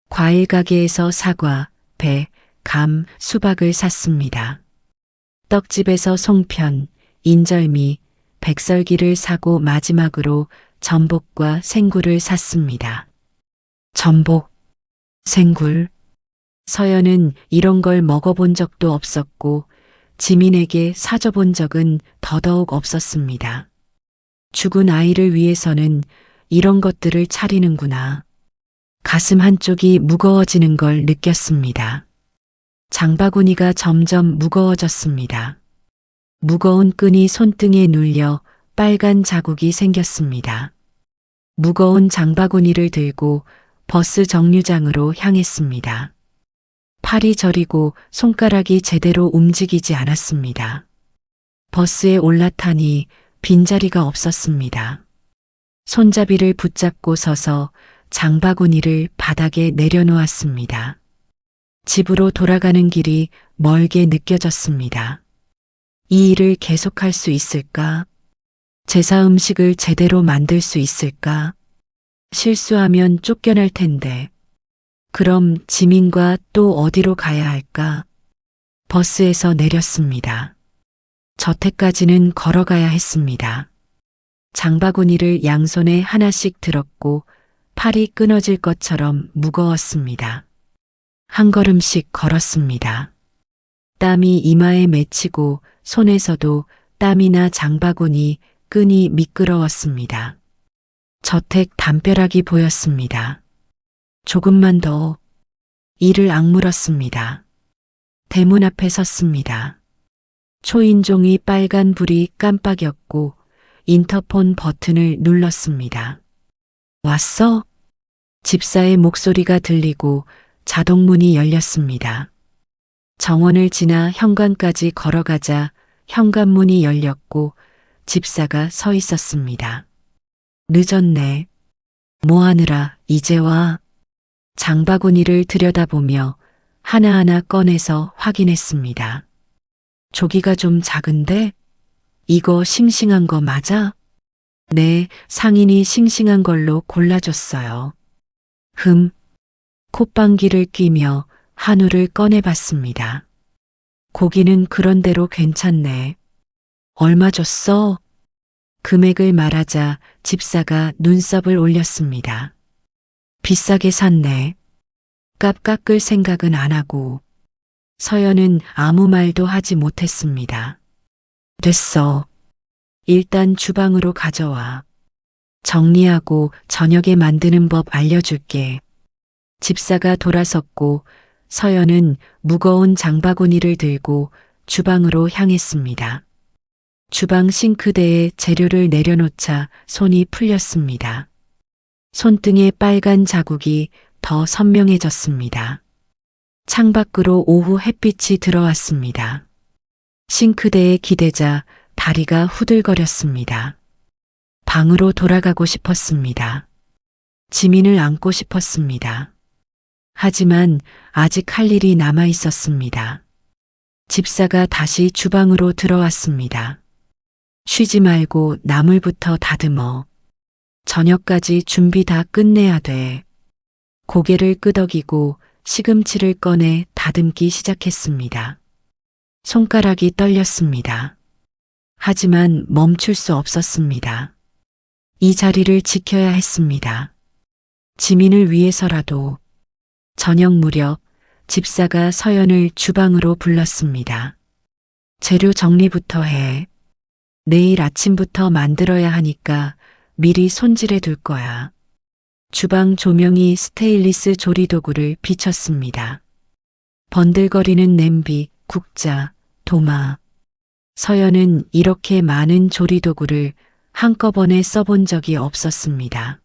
과일 가게에서 사과, 배, 감, 수박을 샀습니다. 떡집에서 송편, 인절미, 백설기를 사고 마지막으로 전복과 생굴을 샀습니다. 전복, 생굴. 서연은 이런 걸 먹어본 적도 없었고 지민에게 사줘본 적은 더더욱 없었습니다. 죽은 아이를 위해서는 이런 것들을 차리는구나. 가슴 한쪽이 무거워지는 걸 느꼈습니다. 장바구니가 점점 무거워졌습니다. 무거운 끈이 손등에 눌려 빨간 자국이 생겼습니다. 무거운 장바구니를 들고 버스 정류장으로 향했습니다. 팔이 저리고 손가락이 제대로 움직이지 않았습니다. 버스에 올라타니 빈자리가 없었습니다. 손잡이를 붙잡고 서서 장바구니를 바닥에 내려놓았습니다. 집으로 돌아가는 길이 멀게 느껴졌습니다. 이 일을 계속할 수 있을까? 제사 음식을 제대로 만들 수 있을까? 실수하면 쫓겨날 텐데. 그럼 지민과 또 어디로 가야 할까? 버스에서 내렸습니다. 저택까지는 걸어가야 했습니다. 장바구니를 양손에 하나씩 들었고 팔이 끊어질 것처럼 무거웠습니다. 한 걸음씩 걸었습니다. 땀이 이마에 맺히고 손에서도 땀이나 장바구니 끈이 미끄러웠습니다. 저택 담벼락이 보였습니다. 조금만 더. 이를 악물었습니다. 대문 앞에 섰습니다. 초인종이 빨간 불이 깜빡였고 인터폰 버튼을 눌렀습니다. 왔어? 집사의 목소리가 들리고 자동문이 열렸습니다. 정원을 지나 현관까지 걸어가자 현관문이 열렸고 집사가 서 있었습니다. 늦었네. 뭐 하느라 이제 와? 장바구니를 들여다보며 하나하나 꺼내서 확인했습니다. 조기가 좀 작은데? 이거 싱싱한 거 맞아? 네, 상인이 싱싱한 걸로 골라줬어요. 콧방귀를 뀌며 한우를 꺼내봤습니다. 고기는 그런대로 괜찮네. 얼마 줬어? 금액을 말하자 집사가 눈썹을 올렸습니다. 비싸게 샀네. 값 깎을 생각은 안 하고. 서연은 아무 말도 하지 못했습니다. 됐어. 일단 주방으로 가져와. 정리하고 저녁에 만드는 법 알려줄게. 집사가 돌아섰고 서연은 무거운 장바구니를 들고 주방으로 향했습니다. 주방 싱크대에 재료를 내려놓자 손이 풀렸습니다. 손등에 빨간 자국이 더 선명해졌습니다. 창밖으로 오후 햇빛이 들어왔습니다. 싱크대에 기대자 다리가 후들거렸습니다. 방으로 돌아가고 싶었습니다. 지민을 안고 싶었습니다. 하지만 아직 할 일이 남아 있었습니다. 집사가 다시 주방으로 들어왔습니다. 쉬지 말고 나물부터 다듬어. 저녁까지 준비 다 끝내야 돼. 고개를 끄덕이고 시금치를 꺼내 다듬기 시작했습니다. 손가락이 떨렸습니다. 하지만 멈출 수 없었습니다. 이 자리를 지켜야 했습니다. 지민을 위해서라도. 저녁 무렵 집사가 서연을 주방으로 불렀습니다. 재료 정리부터 해. 내일 아침부터 만들어야 하니까 미리 손질해 둘 거야. 주방 조명이 스테인리스 조리도구를 비췄습니다. 번들거리는 냄비, 국자, 도마. 서연은 이렇게 많은 조리도구를 한꺼번에 써본 적이 없었습니다.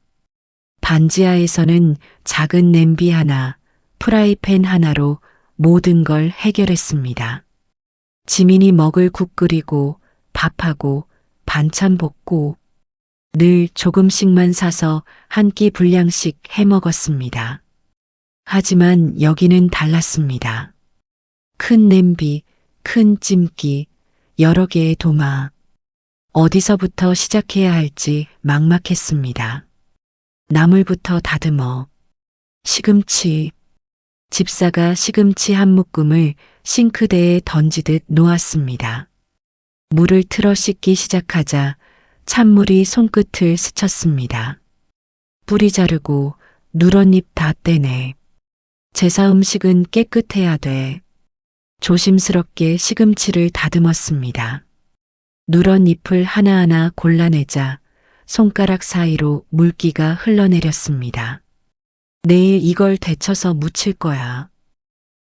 반지하에서는 작은 냄비 하나, 프라이팬 하나로 모든 걸 해결했습니다. 지민이 먹을 국 끓이고 밥하고 반찬 볶고 늘 조금씩만 사서 한 끼 분량씩 해 먹었습니다. 하지만 여기는 달랐습니다. 큰 냄비, 큰 찜기, 여러 개의 도마. 어디서부터 시작해야 할지 막막했습니다. 나물부터 다듬어. 시금치. 집사가 시금치 한 묶음을 싱크대에 던지듯 놓았습니다. 물을 틀어 씻기 시작하자 찬물이 손끝을 스쳤습니다. 뿌리 자르고 누런 잎 다 떼내. 제사 음식은 깨끗해야 돼. 조심스럽게 시금치를 다듬었습니다. 누런 잎을 하나하나 골라내자 손가락 사이로 물기가 흘러내렸습니다. 내일 이걸 데쳐서 무칠 거야.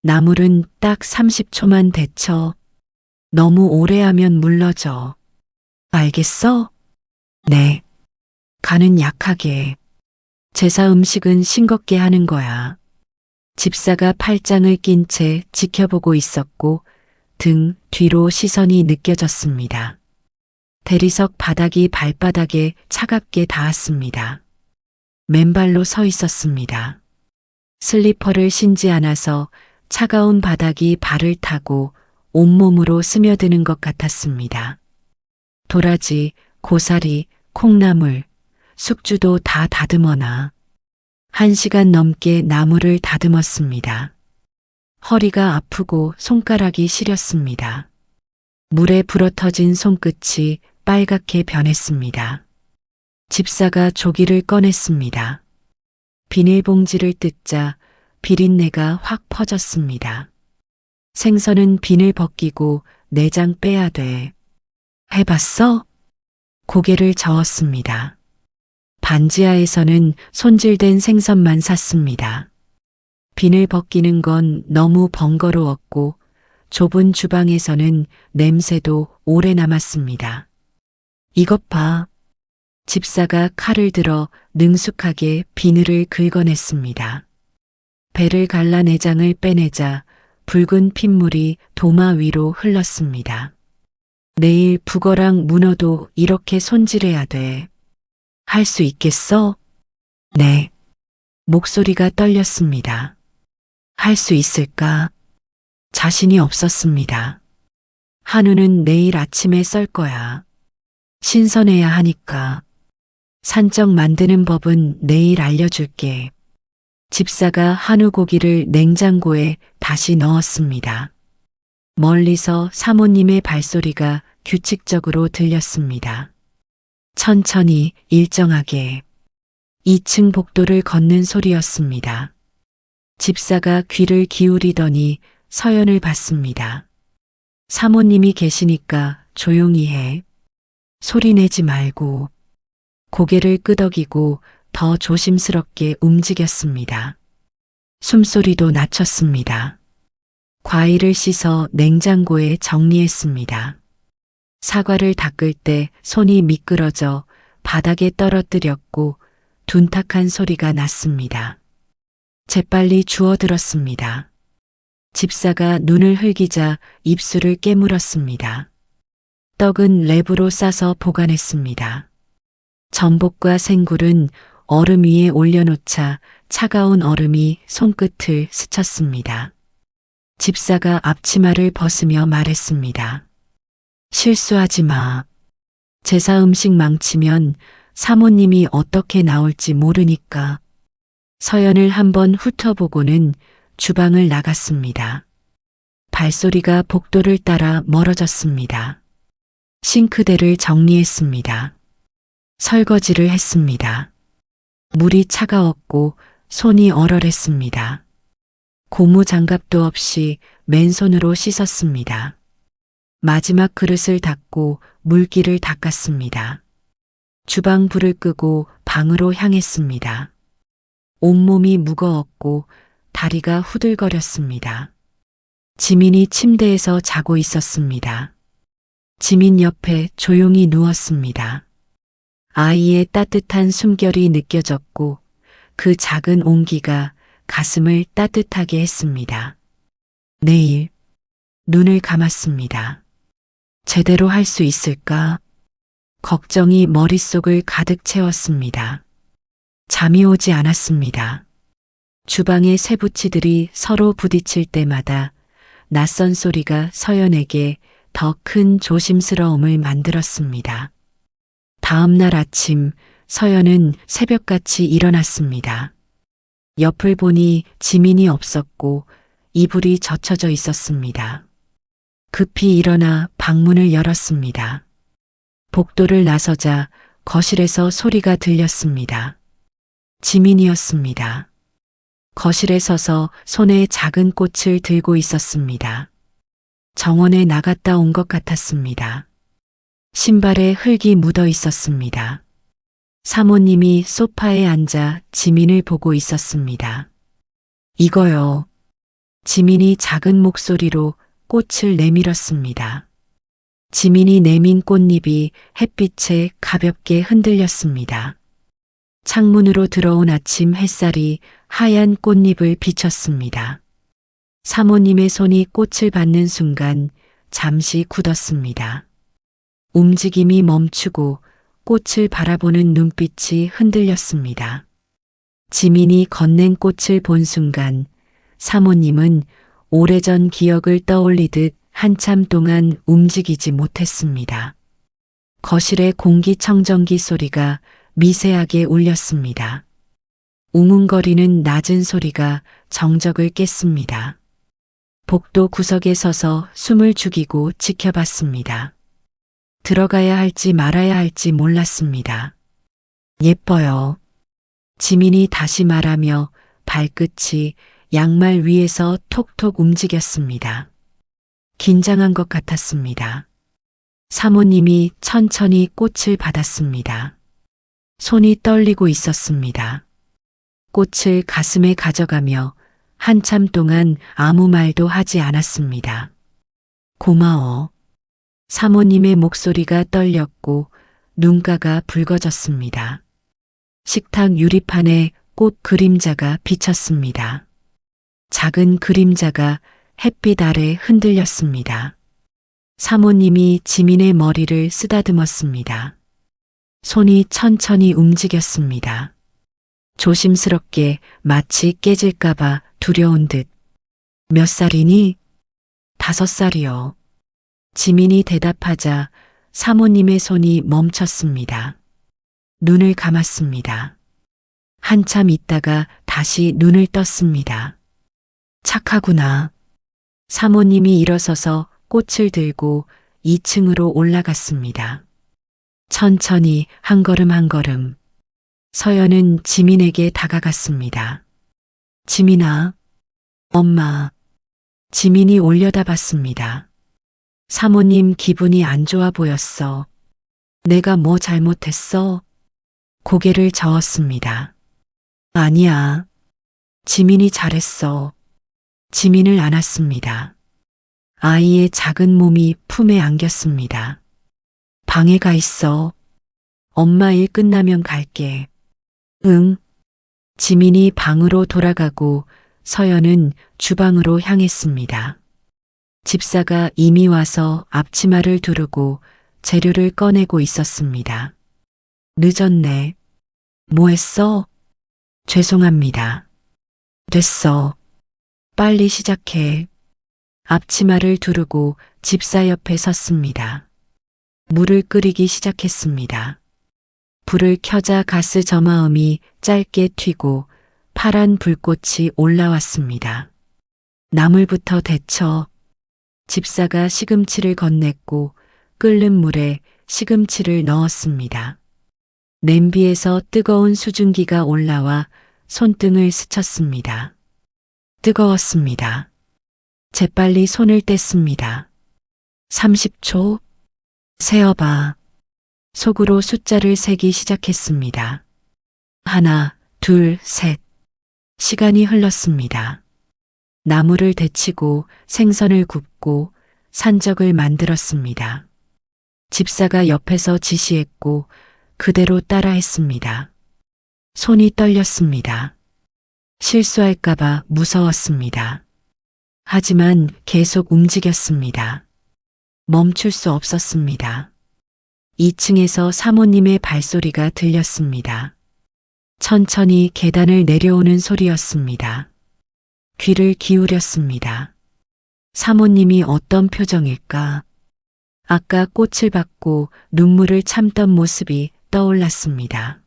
나물은 딱 30초만 데쳐. 너무 오래 하면 물러져. 알겠어? 네. 간은 약하게. 제사 음식은 싱겁게 하는 거야. 집사가 팔짱을 낀 채 지켜보고 있었고 등 뒤로 시선이 느껴졌습니다. 대리석 바닥이 발바닥에 차갑게 닿았습니다. 맨발로 서 있었습니다. 슬리퍼를 신지 않아서 차가운 바닥이 발을 타고 온몸으로 스며드는 것 같았습니다. 도라지, 고사리, 콩나물, 숙주도 다 다듬어놔. 1시간 넘게 나물을 다듬었습니다. 허리가 아프고 손가락이 시렸습니다. 물에 불어터진 손끝이 빨갛게 변했습니다. 집사가 조기를 꺼냈습니다. 비닐봉지를 뜯자 비린내가 확 퍼졌습니다. 생선은 비늘 벗기고 내장 빼야 돼. 해봤어? 고개를 저었습니다. 반지하에서는 손질된 생선만 샀습니다. 비늘 벗기는 건 너무 번거로웠고 좁은 주방에서는 냄새도 오래 남았습니다. 이것 봐. 집사가 칼을 들어 능숙하게 비늘을 긁어냈습니다. 배를 갈라 내장을 빼내자 붉은 핏물이 도마 위로 흘렀습니다. 내일 북어랑 문어도 이렇게 손질해야 돼. 할 수 있겠어? 네. 목소리가 떨렸습니다. 할 수 있을까? 자신이 없었습니다. 한우는 내일 아침에 썰 거야. 신선해야 하니까. 산적 만드는 법은 내일 알려줄게. 집사가 한우 고기를 냉장고에 다시 넣었습니다. 멀리서 사모님의 발소리가 규칙적으로 들렸습니다. 천천히 일정하게 2층 복도를 걷는 소리였습니다. 집사가 귀를 기울이더니 서연을 봤습니다. 사모님이 계시니까 조용히 해. 소리 내지 말고. 고개를 끄덕이고 더 조심스럽게 움직였습니다. 숨소리도 낮췄습니다. 과일을 씻어 냉장고에 정리했습니다. 사과를 닦을 때 손이 미끄러져 바닥에 떨어뜨렸고 둔탁한 소리가 났습니다. 재빨리 주워들었습니다. 집사가 눈을 흘기자 입술을 깨물었습니다. 떡은 랩으로 싸서 보관했습니다. 전복과 생굴은 얼음 위에 올려놓자 차가운 얼음이 손끝을 스쳤습니다. 집사가 앞치마를 벗으며 말했습니다. 실수하지 마. 제사 음식 망치면 사모님이 어떻게 나올지 모르니까. 서연을 한번 훑어보고는 주방을 나갔습니다. 발소리가 복도를 따라 멀어졌습니다. 싱크대를 정리했습니다. 설거지를 했습니다. 물이 차가웠고 손이 얼얼했습니다. 고무 장갑도 없이 맨손으로 씻었습니다. 마지막 그릇을 닦고 물기를 닦았습니다. 주방 불을 끄고 방으로 향했습니다. 온몸이 무거웠고 다리가 후들거렸습니다. 지민이 침대에서 자고 있었습니다. 지민 옆에 조용히 누웠습니다. 아이의 따뜻한 숨결이 느껴졌고 그 작은 온기가 가슴을 따뜻하게 했습니다. 내일 눈을 감았습니다. 제대로 할 수 있을까? 걱정이 머릿속을 가득 채웠습니다. 잠이 오지 않았습니다. 주방의 쇠붙이들이 서로 부딪힐 때마다 낯선 소리가 서연에게 더 큰 조심스러움을 만들었습니다. 다음 날 아침 서연은 새벽같이 일어났습니다. 옆을 보니 지민이 없었고 이불이 젖혀져 있었습니다. 급히 일어나 방문을 열었습니다. 복도를 나서자 거실에서 소리가 들렸습니다. 지민이었습니다. 거실에 서서 손에 작은 꽃을 들고 있었습니다. 정원에 나갔다 온 것 같았습니다. 신발에 흙이 묻어 있었습니다. 사모님이 소파에 앉아 지민을 보고 있었습니다. 이거요. 지민이 작은 목소리로 꽃을 내밀었습니다. 지민이 내민 꽃잎이 햇빛에 가볍게 흔들렸습니다. 창문으로 들어온 아침 햇살이 하얀 꽃잎을 비췄습니다. 사모님의 손이 꽃을 받는 순간 잠시 굳었습니다. 움직임이 멈추고 꽃을 바라보는 눈빛이 흔들렸습니다. 지민이 건넨 꽃을 본 순간 사모님은 오래전 기억을 떠올리듯 한참 동안 움직이지 못했습니다. 거실의 공기청정기 소리가 미세하게 울렸습니다. 웅웅거리는 낮은 소리가 정적을 깼습니다. 복도 구석에 서서 숨을 죽이고 지켜봤습니다. 들어가야 할지 말아야 할지 몰랐습니다. 예뻐요. 지민이 다시 말하며 발끝이 양말 위에서 톡톡 움직였습니다. 긴장한 것 같았습니다. 사모님이 천천히 꽃을 받았습니다. 손이 떨리고 있었습니다. 꽃을 가슴에 가져가며 한참 동안 아무 말도 하지 않았습니다. 고마워. 사모님의 목소리가 떨렸고 눈가가 붉어졌습니다. 식탁 유리판에 꽃 그림자가 비쳤습니다. 작은 그림자가 햇빛 아래 흔들렸습니다. 사모님이 지민의 머리를 쓰다듬었습니다. 손이 천천히 움직였습니다. 조심스럽게 마치 깨질까봐 두려운 듯. 몇 살이니? 5살이요. 지민이 대답하자 사모님의 손이 멈췄습니다. 눈을 감았습니다. 한참 있다가 다시 눈을 떴습니다. 착하구나. 사모님이 일어서서 꽃을 들고 2층으로 올라갔습니다. 천천히 한 걸음 한 걸음. 서연은 지민에게 다가갔습니다. 지민아, 엄마. 지민이 올려다봤습니다. 사모님 기분이 안 좋아 보였어. 내가 뭐 잘못했어? 고개를 저었습니다. 아니야. 지민이 잘했어. 지민을 안았습니다. 아이의 작은 몸이 품에 안겼습니다. 방에 가 있어. 엄마 일 끝나면 갈게. 응. 지민이 방으로 돌아가고 서연은 주방으로 향했습니다. 집사가 이미 와서 앞치마를 두르고 재료를 꺼내고 있었습니다. 늦었네. 뭐 했어? 죄송합니다. 됐어. 빨리 시작해. 앞치마를 두르고 집사 옆에 섰습니다. 물을 끓이기 시작했습니다. 불을 켜자 가스 저마음이 짧게 튀고 파란 불꽃이 올라왔습니다. 나물부터 데쳐. 집사가 시금치를 건넸고 끓는 물에 시금치를 넣었습니다. 냄비에서 뜨거운 수증기가 올라와 손등을 스쳤습니다. 뜨거웠습니다. 재빨리 손을 뗐습니다. 30초. 세어봐. 속으로 숫자를 세기 시작했습니다. 하나, 둘, 셋. 시간이 흘렀습니다. 나무를 데치고 생선을 굽고 산적을 만들었습니다. 집사가 옆에서 지시했고 그대로 따라했습니다. 손이 떨렸습니다. 실수할까봐 무서웠습니다. 하지만 계속 움직였습니다. 멈출 수 없었습니다. 2층에서 사모님의 발소리가 들렸습니다. 천천히 계단을 내려오는 소리였습니다. 귀를 기울였습니다. 사모님이 어떤 표정일까? 아까 꽃을 받고 눈물을 참던 모습이 떠올랐습니다.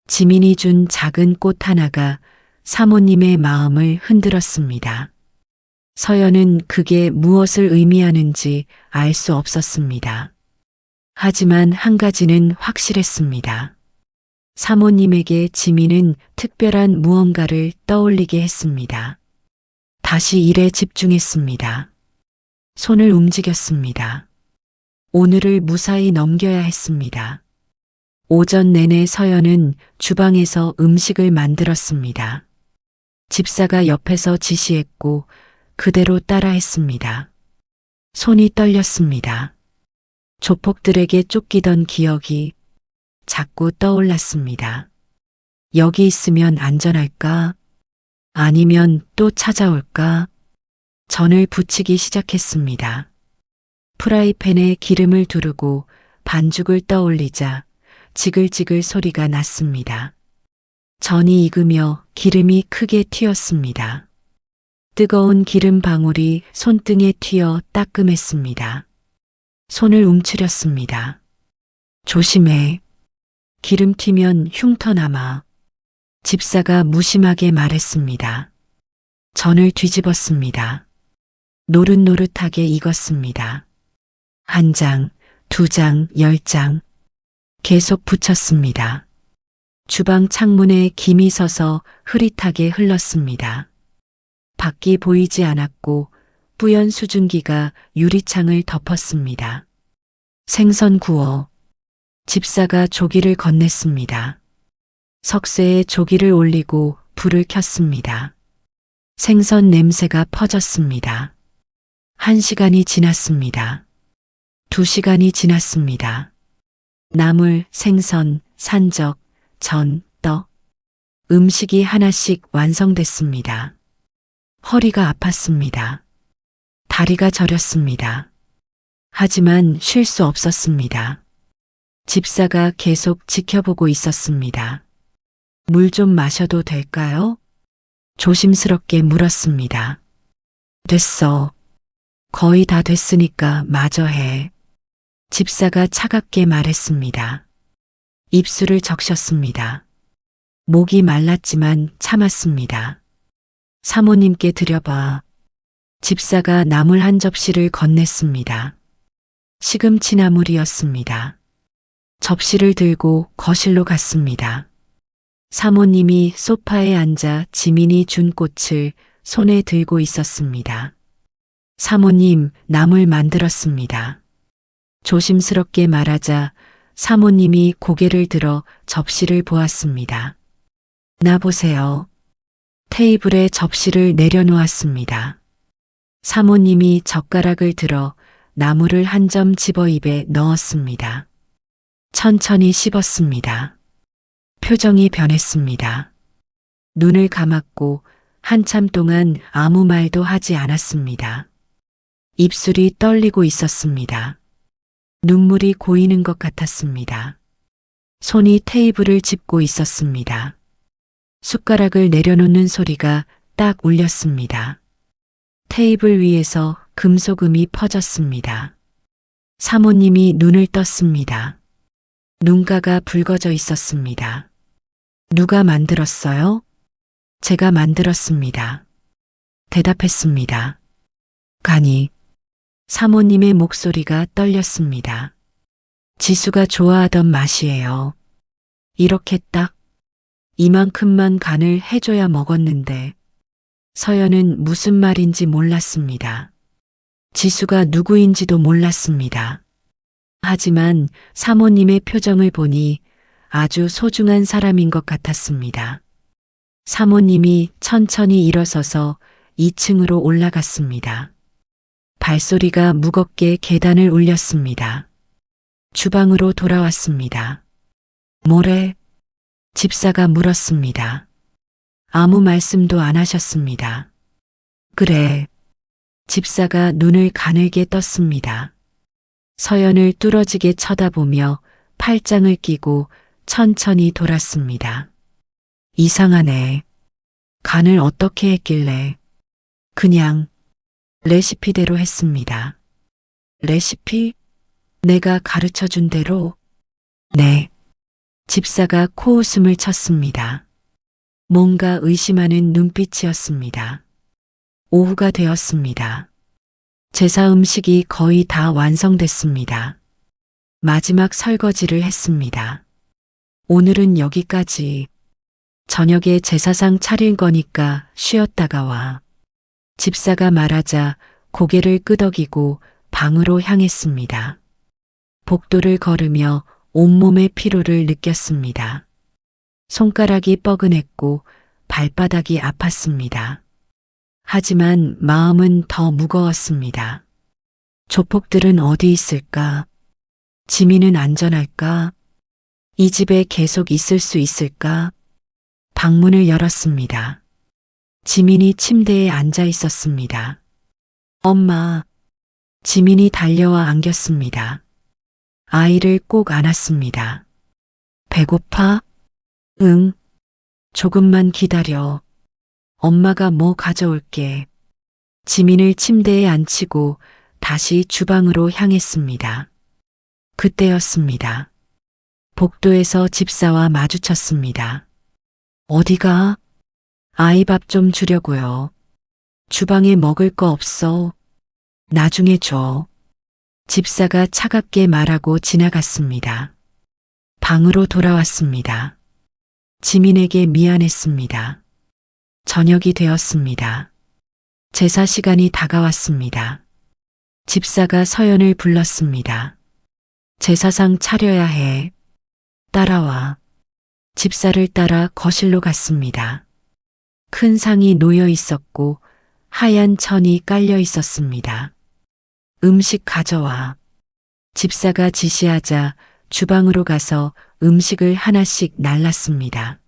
지민이 준 작은 꽃 하나가 사모님의 마음을 흔들었습니다. 서연은 그게 무엇을 의미하는지 알 수 없었습니다. 하지만 한 가지는 확실했습니다. 사모님에게 지민은 특별한 무언가를 떠올리게 했습니다. 다시 일에 집중했습니다. 손을 움직였습니다. 오늘을 무사히 넘겨야 했습니다. 오전 내내 서연은 주방에서 음식을 만들었습니다. 집사가 옆에서 지시했고 그대로 따라했습니다. 손이 떨렸습니다. 조폭들에게 쫓기던 기억이 자꾸 떠올랐습니다. 여기 있으면 안전할까? 아니면 또 찾아올까? 전을 부치기 시작했습니다. 프라이팬에 기름을 두르고 반죽을 떠올리자 지글지글 소리가 났습니다. 전이 익으며 기름이 크게 튀었습니다. 뜨거운 기름 방울이 손등에 튀어 따끔했습니다. 손을 움츠렸습니다. 조심해. 기름 튀면 흉터남아. 집사가 무심하게 말했습니다. 전을 뒤집었습니다. 노릇노릇하게 익었습니다. 1장, 2장, 10장. 계속 붙였습니다. 주방 창문에 김이 서서 흐릿하게 흘렀습니다. 밖이 보이지 않았고 뿌연 수증기가 유리창을 덮었습니다. 생선 구워. 집사가 조기를 건넸습니다. 석쇠에 조기를 올리고 불을 켰습니다. 생선 냄새가 퍼졌습니다. 1시간이 지났습니다. 2시간이 지났습니다. 나물, 생선, 산적, 전, 떡. 음식이 하나씩 완성됐습니다. 허리가 아팠습니다. 다리가 저렸습니다. 하지만 쉴 수 없었습니다. 집사가 계속 지켜보고 있었습니다. 물 좀 마셔도 될까요? 조심스럽게 물었습니다. 됐어. 거의 다 됐으니까 마저 해. 집사가 차갑게 말했습니다. 입술을 적셨습니다. 목이 말랐지만 참았습니다. 사모님께 드려봐. 집사가 나물 한 접시를 건넸습니다. 시금치 나물이었습니다. 접시를 들고 거실로 갔습니다. 사모님이 소파에 앉아 지민이 준 꽃을 손에 들고 있었습니다. 사모님, 나물 만들었습니다. 조심스럽게 말하자 사모님이 고개를 들어 접시를 보았습니다. 나 보세요. 테이블에 접시를 내려놓았습니다. 사모님이 젓가락을 들어 나물을 한 점 집어 입에 넣었습니다. 천천히 씹었습니다. 표정이 변했습니다. 눈을 감았고 한참 동안 아무 말도 하지 않았습니다. 입술이 떨리고 있었습니다. 눈물이 고이는 것 같았습니다. 손이 테이블을 짚고 있었습니다. 숟가락을 내려놓는 소리가 딱 울렸습니다. 테이블 위에서 금속음이 퍼졌습니다. 사모님이 눈을 떴습니다. 눈가가 붉어져 있었습니다. 누가 만들었어요? 제가 만들었습니다. 대답했습니다. 간이. 사모님의 목소리가 떨렸습니다. 지수가 좋아하던 맛이에요. 이렇게 딱 이만큼만 간을 해줘야 먹었는데 서연은 무슨 말인지 몰랐습니다. 지수가 누구인지도 몰랐습니다. 하지만 사모님의 표정을 보니 아주 소중한 사람인 것 같았습니다. 사모님이 천천히 일어서서 2층으로 올라갔습니다. 발소리가 무겁게 계단을 울렸습니다. 주방으로 돌아왔습니다. 뭐래? 집사가 물었습니다. 아무 말씀도 안 하셨습니다. 그래. 집사가 눈을 가늘게 떴습니다. 서연을 뚫어지게 쳐다보며 팔짱을 끼고 천천히 돌았습니다. 이상하네. 간을 어떻게 했길래. 그냥 레시피대로 했습니다. 레시피? 내가 가르쳐 준 대로? 네. 집사가 코웃음을 쳤습니다. 뭔가 의심하는 눈빛이었습니다. 오후가 되었습니다. 제사 음식이 거의 다 완성됐습니다. 마지막 설거지를 했습니다. 오늘은 여기까지. 저녁에 제사상 차릴 거니까 쉬었다가 와. 집사가 말하자 고개를 끄덕이고 방으로 향했습니다. 복도를 걸으며 온몸의 피로를 느꼈습니다. 손가락이 뻐근했고 발바닥이 아팠습니다. 하지만 마음은 더 무거웠습니다. 조폭들은 어디 있을까? 지민은 안전할까? 이 집에 계속 있을 수 있을까? 방문을 열었습니다. 지민이 침대에 앉아 있었습니다. 엄마. 지민이 달려와 안겼습니다. 아이를 꼭 안았습니다. 배고파? 응. 조금만 기다려. 엄마가 뭐 가져올게. 지민을 침대에 앉히고 다시 주방으로 향했습니다. 그때였습니다. 복도에서 집사와 마주쳤습니다. 어디가? 아이 밥 좀 주려고요. 주방에 먹을 거 없어. 나중에 줘. 집사가 차갑게 말하고 지나갔습니다. 방으로 돌아왔습니다. 지민에게 미안했습니다. 저녁이 되었습니다. 제사 시간이 다가왔습니다. 집사가 서연을 불렀습니다. 제사상 차려야 해. 따라와. 집사를 따라 거실로 갔습니다. 큰 상이 놓여 있었고 하얀 천이 깔려 있었습니다. 음식 가져와. 집사가 지시하자 주방으로 가서 음식을 하나씩 날랐습니다.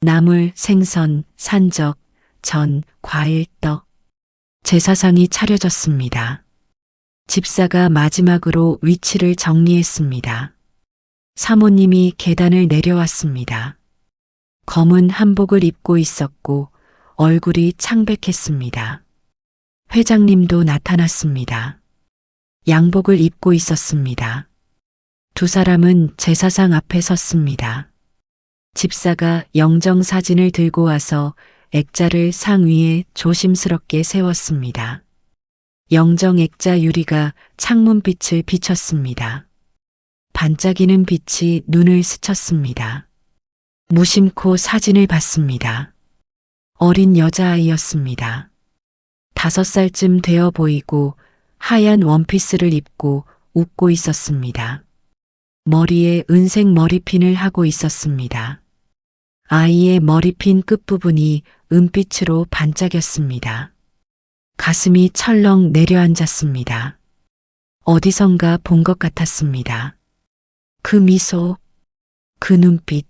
나물, 생선, 산적, 전, 과일, 떡. 제사상이 차려졌습니다. 집사가 마지막으로 위치를 정리했습니다. 사모님이 계단을 내려왔습니다. 검은 한복을 입고 있었고 얼굴이 창백했습니다. 회장님도 나타났습니다. 양복을 입고 있었습니다. 두 사람은 제사상 앞에 섰습니다. 집사가 영정사진을 들고 와서 액자를 상 위에 조심스럽게 세웠습니다. 영정 액자 유리가 창문빛을 비췄습니다. 반짝이는 빛이 눈을 스쳤습니다. 무심코 사진을 봤습니다. 어린 여자아이였습니다. 5살쯤 되어 보이고 하얀 원피스를 입고 웃고 있었습니다. 머리에 은색 머리핀을 하고 있었습니다. 아이의 머리핀 끝부분이 은빛으로 반짝였습니다. 가슴이 철렁 내려앉았습니다. 어디선가 본 것 같았습니다. 그 미소, 그 눈빛,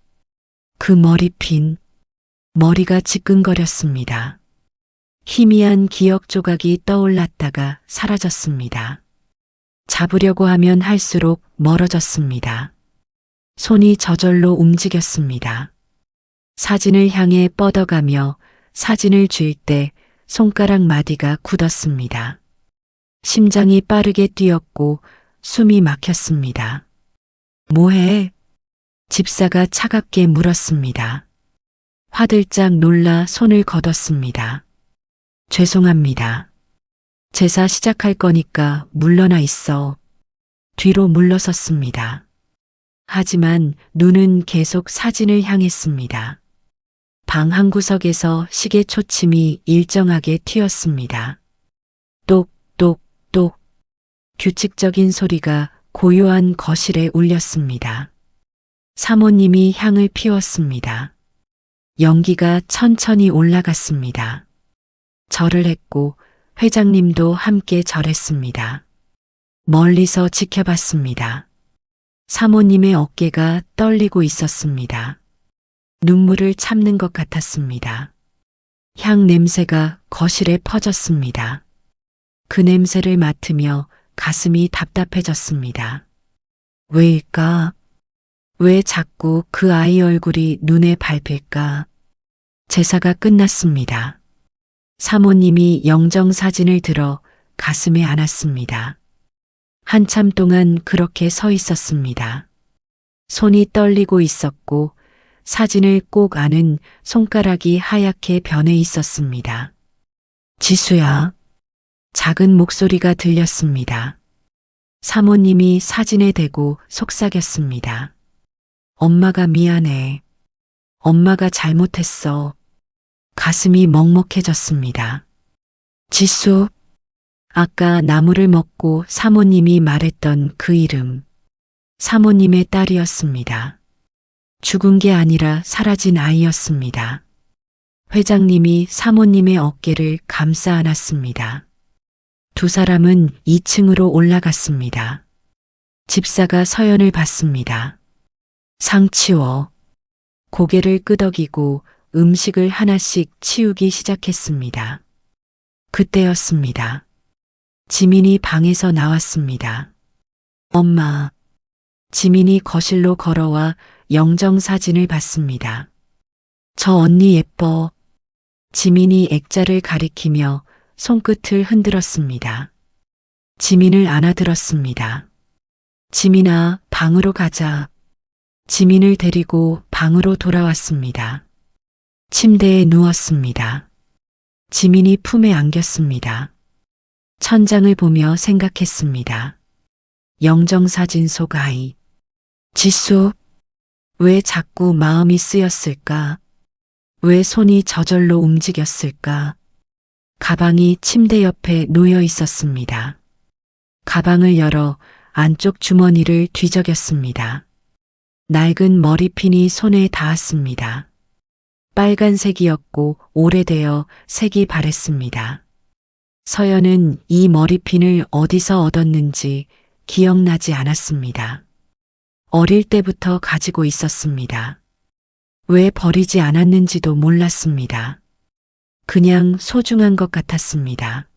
그 머리핀, 머리가 지끈거렸습니다. 희미한 기억 조각이 떠올랐다가 사라졌습니다. 잡으려고 하면 할수록 멀어졌습니다. 손이 저절로 움직였습니다. 사진을 향해 뻗어가며 사진을 쥘 때 손가락 마디가 굳었습니다. 심장이 빠르게 뛰었고 숨이 막혔습니다. 뭐해? 집사가 차갑게 물었습니다. 화들짝 놀라 손을 걷었습니다. 죄송합니다. 제사 시작할 거니까 물러나 있어. 뒤로 물러섰습니다. 하지만 눈은 계속 사진을 향했습니다. 방 한 구석에서 시계 초침이 일정하게 튀었습니다. 똑똑똑 규칙적인 소리가 고요한 거실에 울렸습니다. 사모님이 향을 피웠습니다. 연기가 천천히 올라갔습니다. 절을 했고 회장님도 함께 절했습니다. 멀리서 지켜봤습니다. 사모님의 어깨가 떨리고 있었습니다. 눈물을 참는 것 같았습니다. 향 냄새가 거실에 퍼졌습니다. 그 냄새를 맡으며 가슴이 답답해졌습니다. 왜일까? 왜 자꾸 그 아이 얼굴이 눈에 밟힐까? 제사가 끝났습니다. 사모님이 영정사진을 들어 가슴에 안았습니다. 한참 동안 그렇게 서 있었습니다. 손이 떨리고 있었고 사진을 꼭 안은 손가락이 하얗게 변해 있었습니다. 지수야. 작은 목소리가 들렸습니다. 사모님이 사진에 대고 속삭였습니다. 엄마가 미안해. 엄마가 잘못했어. 가슴이 먹먹해졌습니다. 지수. 아까 나무를 먹고 사모님이 말했던 그 이름. 사모님의 딸이었습니다. 죽은 게 아니라 사라진 아이였습니다. 회장님이 사모님의 어깨를 감싸 안았습니다. 두 사람은 2층으로 올라갔습니다. 집사가 서연을 봤습니다. 상 치워. 고개를 끄덕이고 음식을 하나씩 치우기 시작했습니다. 그때였습니다. 지민이 방에서 나왔습니다. 엄마. 지민이 거실로 걸어와 영정사진을 봤습니다. 저 언니 예뻐. 지민이 액자를 가리키며 손끝을 흔들었습니다. 지민을 안아들었습니다. 지민아, 방으로 가자. 지민을 데리고 방으로 돌아왔습니다. 침대에 누웠습니다. 지민이 품에 안겼습니다. 천장을 보며 생각했습니다. 영정사진 속 아이. 지수. 왜 자꾸 마음이 쓰였을까? 왜 손이 저절로 움직였을까? 가방이 침대 옆에 놓여 있었습니다. 가방을 열어 안쪽 주머니를 뒤적였습니다. 낡은 머리핀이 손에 닿았습니다. 빨간색이었고 오래되어 색이 바랬습니다. 서연은 이 머리핀을 어디서 얻었는지 기억나지 않았습니다. 어릴 때부터 가지고 있었습니다. 왜 버리지 않았는지도 몰랐습니다. 그냥 소중한 것 같았습니다.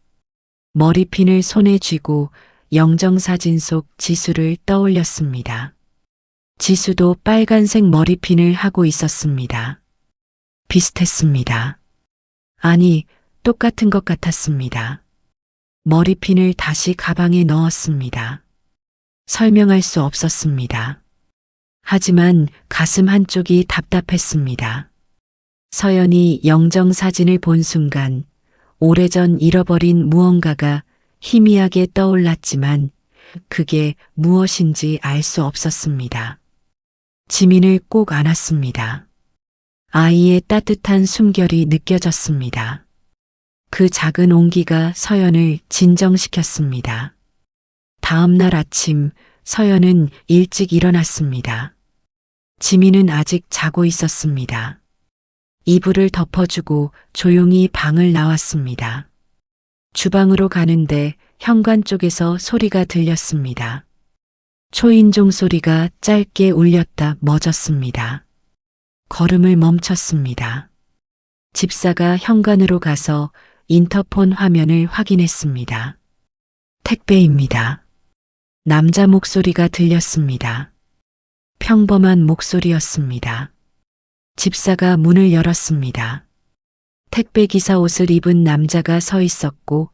머리핀을 손에 쥐고 영정사진 속 지수를 떠올렸습니다. 지수도 빨간색 머리핀을 하고 있었습니다. 비슷했습니다. 아니, 똑같은 것 같았습니다. 머리핀을 다시 가방에 넣었습니다. 설명할 수 없었습니다. 하지만 가슴 한쪽이 답답했습니다. 서연이 영정사진을 본 순간 오래전 잃어버린 무언가가 희미하게 떠올랐지만 그게 무엇인지 알 수 없었습니다. 지민을 꼭 안았습니다. 아이의 따뜻한 숨결이 느껴졌습니다. 그 작은 온기가 서연을 진정시켰습니다. 다음 날 아침 서연은 일찍 일어났습니다. 지민은 아직 자고 있었습니다. 이불을 덮어주고 조용히 방을 나왔습니다. 주방으로 가는데 현관 쪽에서 소리가 들렸습니다. 초인종 소리가 짧게 울렸다 멎었습니다. 걸음을 멈췄습니다. 집사가 현관으로 가서 인터폰 화면을 확인했습니다. 택배입니다. 남자 목소리가 들렸습니다. 평범한 목소리였습니다. 집사가 문을 열었습니다. 택배기사 옷을 입은 남자가 서 있었고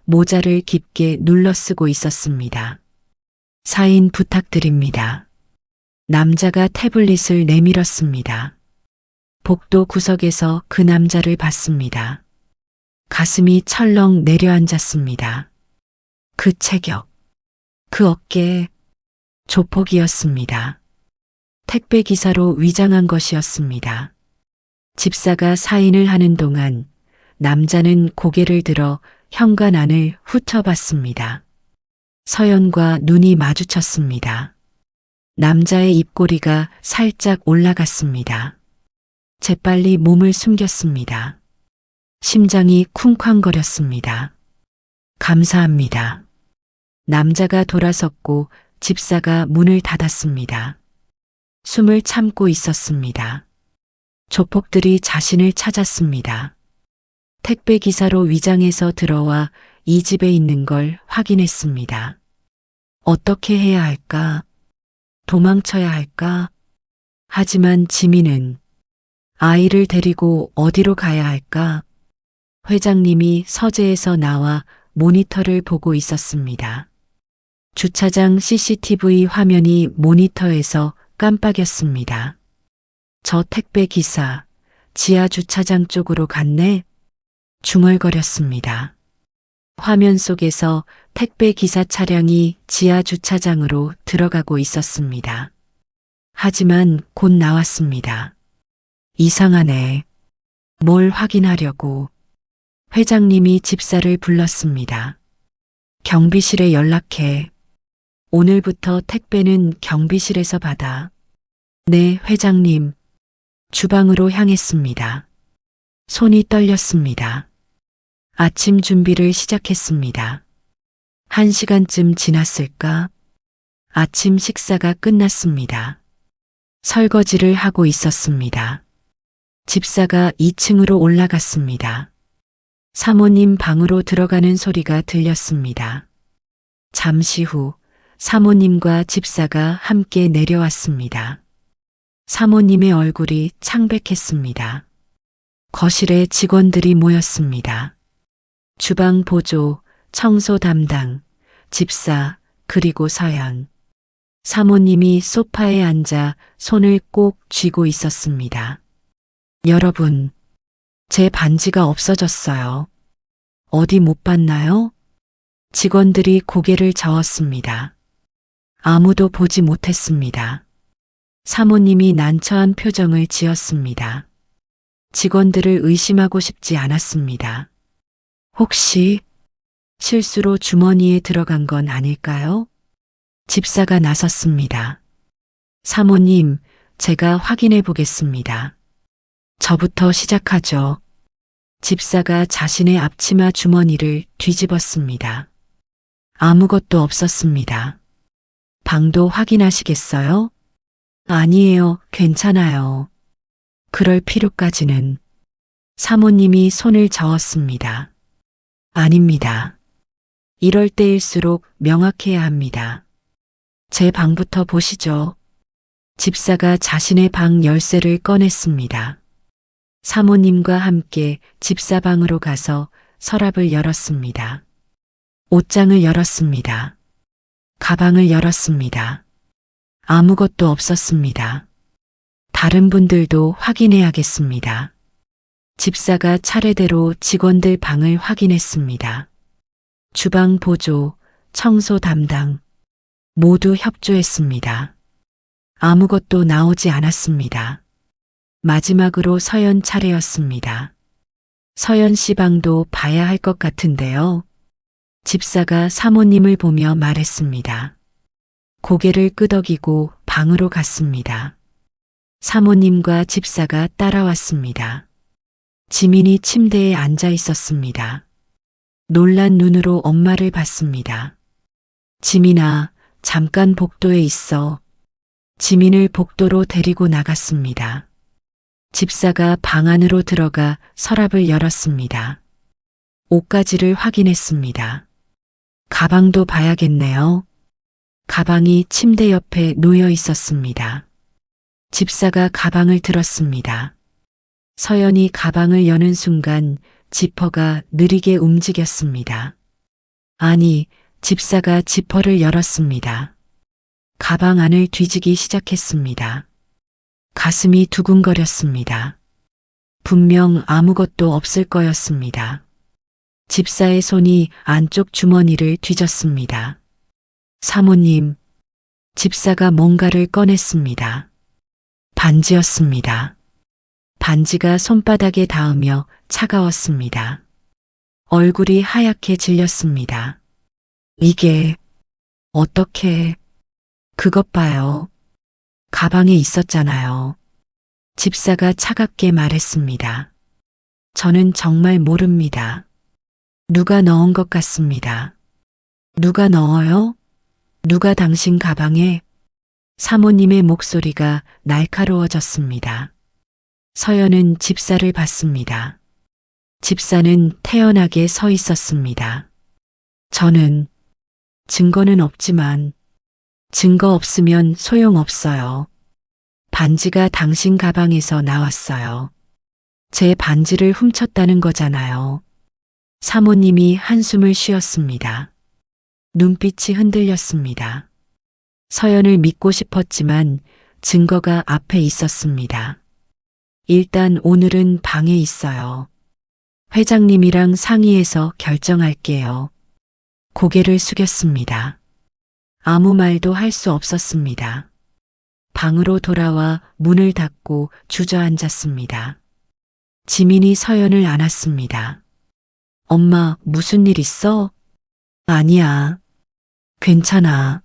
모자를 깊게 눌러 쓰고 있었습니다. 사인 부탁드립니다. 남자가 태블릿을 내밀었습니다. 복도 구석에서 그 남자를 봤습니다. 가슴이 철렁 내려앉았습니다. 그 체격, 그 어깨, 조폭이었습니다. 택배기사로 위장한 것이었습니다. 집사가 사인을 하는 동안 남자는 고개를 들어 현관 안을 훑어봤습니다. 서연과 눈이 마주쳤습니다. 남자의 입꼬리가 살짝 올라갔습니다. 재빨리 몸을 숨겼습니다. 심장이 쿵쾅거렸습니다. 감사합니다. 남자가 돌아섰고 집사가 문을 닫았습니다. 숨을 참고 있었습니다. 조폭들이 자신을 찾았습니다. 택배 기사로 위장해서 들어와 이 집에 있는 걸 확인했습니다. 어떻게 해야 할까? 도망쳐야 할까? 하지만 지민은 아이를 데리고 어디로 가야 할까? 회장님이 서재에서 나와 모니터를 보고 있었습니다. 주차장 CCTV 화면이 모니터에서 깜빡였습니다. 저 택배 기사, 지하 주차장 쪽으로 갔네? 중얼거렸습니다. 화면 속에서 택배 기사 차량이 지하 주차장으로 들어가고 있었습니다. 하지만 곧 나왔습니다. 이상하네. 뭘 확인하려고. 회장님이 집사를 불렀습니다. 경비실에 연락해. 오늘부터 택배는 경비실에서 받아. 네, 회장님. 주방으로 향했습니다. 손이 떨렸습니다. 아침 준비를 시작했습니다. 1시간쯤 지났을까? 아침 식사가 끝났습니다. 설거지를 하고 있었습니다. 집사가 2층으로 올라갔습니다. 사모님 방으로 들어가는 소리가 들렸습니다. 잠시 후 사모님과 집사가 함께 내려왔습니다. 사모님의 얼굴이 창백했습니다. 거실에 직원들이 모였습니다. 주방 보조, 청소 담당, 집사, 그리고 서연. 사모님이 소파에 앉아 손을 꼭 쥐고 있었습니다. 여러분, 제 반지가 없어졌어요. 어디 못 봤나요? 직원들이 고개를 저었습니다. 아무도 보지 못했습니다. 사모님이 난처한 표정을 지었습니다. 직원들을 의심하고 싶지 않았습니다. 혹시 실수로 주머니에 들어간 건 아닐까요? 집사가 나섰습니다. 사모님, 제가 확인해 보겠습니다. 저부터 시작하죠. 집사가 자신의 앞치마 주머니를 뒤집었습니다. 아무것도 없었습니다. 방도 확인하시겠어요? 아니에요, 괜찮아요. 그럴 필요까지는. 사모님이 손을 저었습니다. 아닙니다. 이럴 때일수록 명확해야 합니다. 제 방부터 보시죠. 집사가 자신의 방 열쇠를 꺼냈습니다. 사모님과 함께 집사 방으로 가서 서랍을 열었습니다. 옷장을 열었습니다. 가방을 열었습니다. 아무것도 없었습니다. 다른 분들도 확인해야겠습니다. 집사가 차례대로 직원들 방을 확인했습니다. 주방 보조, 청소 담당, 모두 협조했습니다. 아무것도 나오지 않았습니다. 마지막으로 서연 차례였습니다. 서연 씨 방도 봐야 할 것 같은데요. 집사가 사모님을 보며 말했습니다. 고개를 끄덕이고 방으로 갔습니다. 사모님과 집사가 따라왔습니다. 지민이 침대에 앉아 있었습니다. 놀란 눈으로 엄마를 봤습니다. 지민아, 잠깐 복도에 있어. 지민을 복도로 데리고 나갔습니다. 집사가 방 안으로 들어가 서랍을 열었습니다. 옷가지를 확인했습니다. 가방도 봐야겠네요. 가방이 침대 옆에 놓여 있었습니다. 집사가 가방을 들었습니다. 서연이 가방을 여는 순간 지퍼가 느리게 움직였습니다. 아니, 집사가 지퍼를 열었습니다. 가방 안을 뒤지기 시작했습니다. 가슴이 두근거렸습니다. 분명 아무것도 없을 거였습니다. 집사의 손이 안쪽 주머니를 뒤졌습니다. 사모님, 집사가 뭔가를 꺼냈습니다. 반지였습니다. 반지가 손바닥에 닿으며 차가웠습니다. 얼굴이 하얗게 질렸습니다. 이게 어떻게... 그것 봐요. 가방에 있었잖아요. 집사가 차갑게 말했습니다. 저는 정말 모릅니다. 누가 넣은 것 같습니다. 누가 넣어요? 누가 당신 가방에? 사모님의 목소리가 날카로워졌습니다. 서연은 집사를 봤습니다. 집사는 태연하게 서 있었습니다. 저는 증거는 없지만 증거 없으면 소용없어요. 반지가 당신 가방에서 나왔어요. 제 반지를 훔쳤다는 거잖아요. 사모님이 한숨을 쉬었습니다. 눈빛이 흔들렸습니다. 서연을 믿고 싶었지만 증거가 앞에 있었습니다. 일단 오늘은 방에 있어요. 회장님이랑 상의해서 결정할게요. 고개를 숙였습니다. 아무 말도 할 수 없었습니다. 방으로 돌아와 문을 닫고 주저앉았습니다. 지민이 서연을 안았습니다. 엄마, 무슨 일 있어? 아니야. 괜찮아.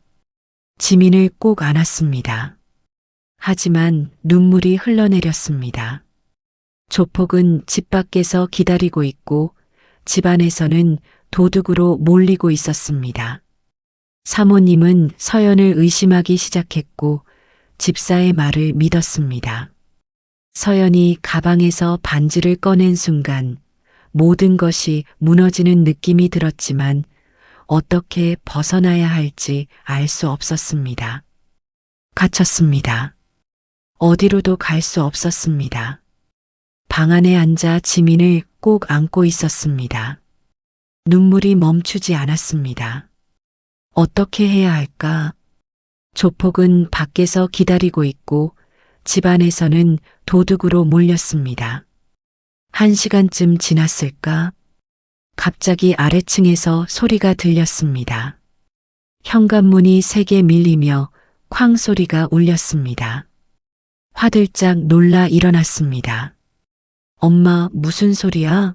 지민을 꼭 안았습니다. 하지만 눈물이 흘러내렸습니다. 조폭은 집 밖에서 기다리고 있고 집 안에서는 도둑으로 몰리고 있었습니다. 사모님은 서연을 의심하기 시작했고 집사의 말을 믿었습니다. 서연이 가방에서 반지를 꺼낸 순간 모든 것이 무너지는 느낌이 들었지만 어떻게 벗어나야 할지 알 수 없었습니다. 갇혔습니다. 어디로도 갈 수 없었습니다. 방 안에 앉아 지민을 꼭 안고 있었습니다. 눈물이 멈추지 않았습니다. 어떻게 해야 할까? 조폭은 밖에서 기다리고 있고 집 안에서는 도둑으로 몰렸습니다. 1시간쯤 지났을까? 갑자기 아래층에서 소리가 들렸습니다. 현관문이 세게 밀리며 쾅 소리가 울렸습니다. 화들짝 놀라 일어났습니다. 엄마, 무슨 소리야?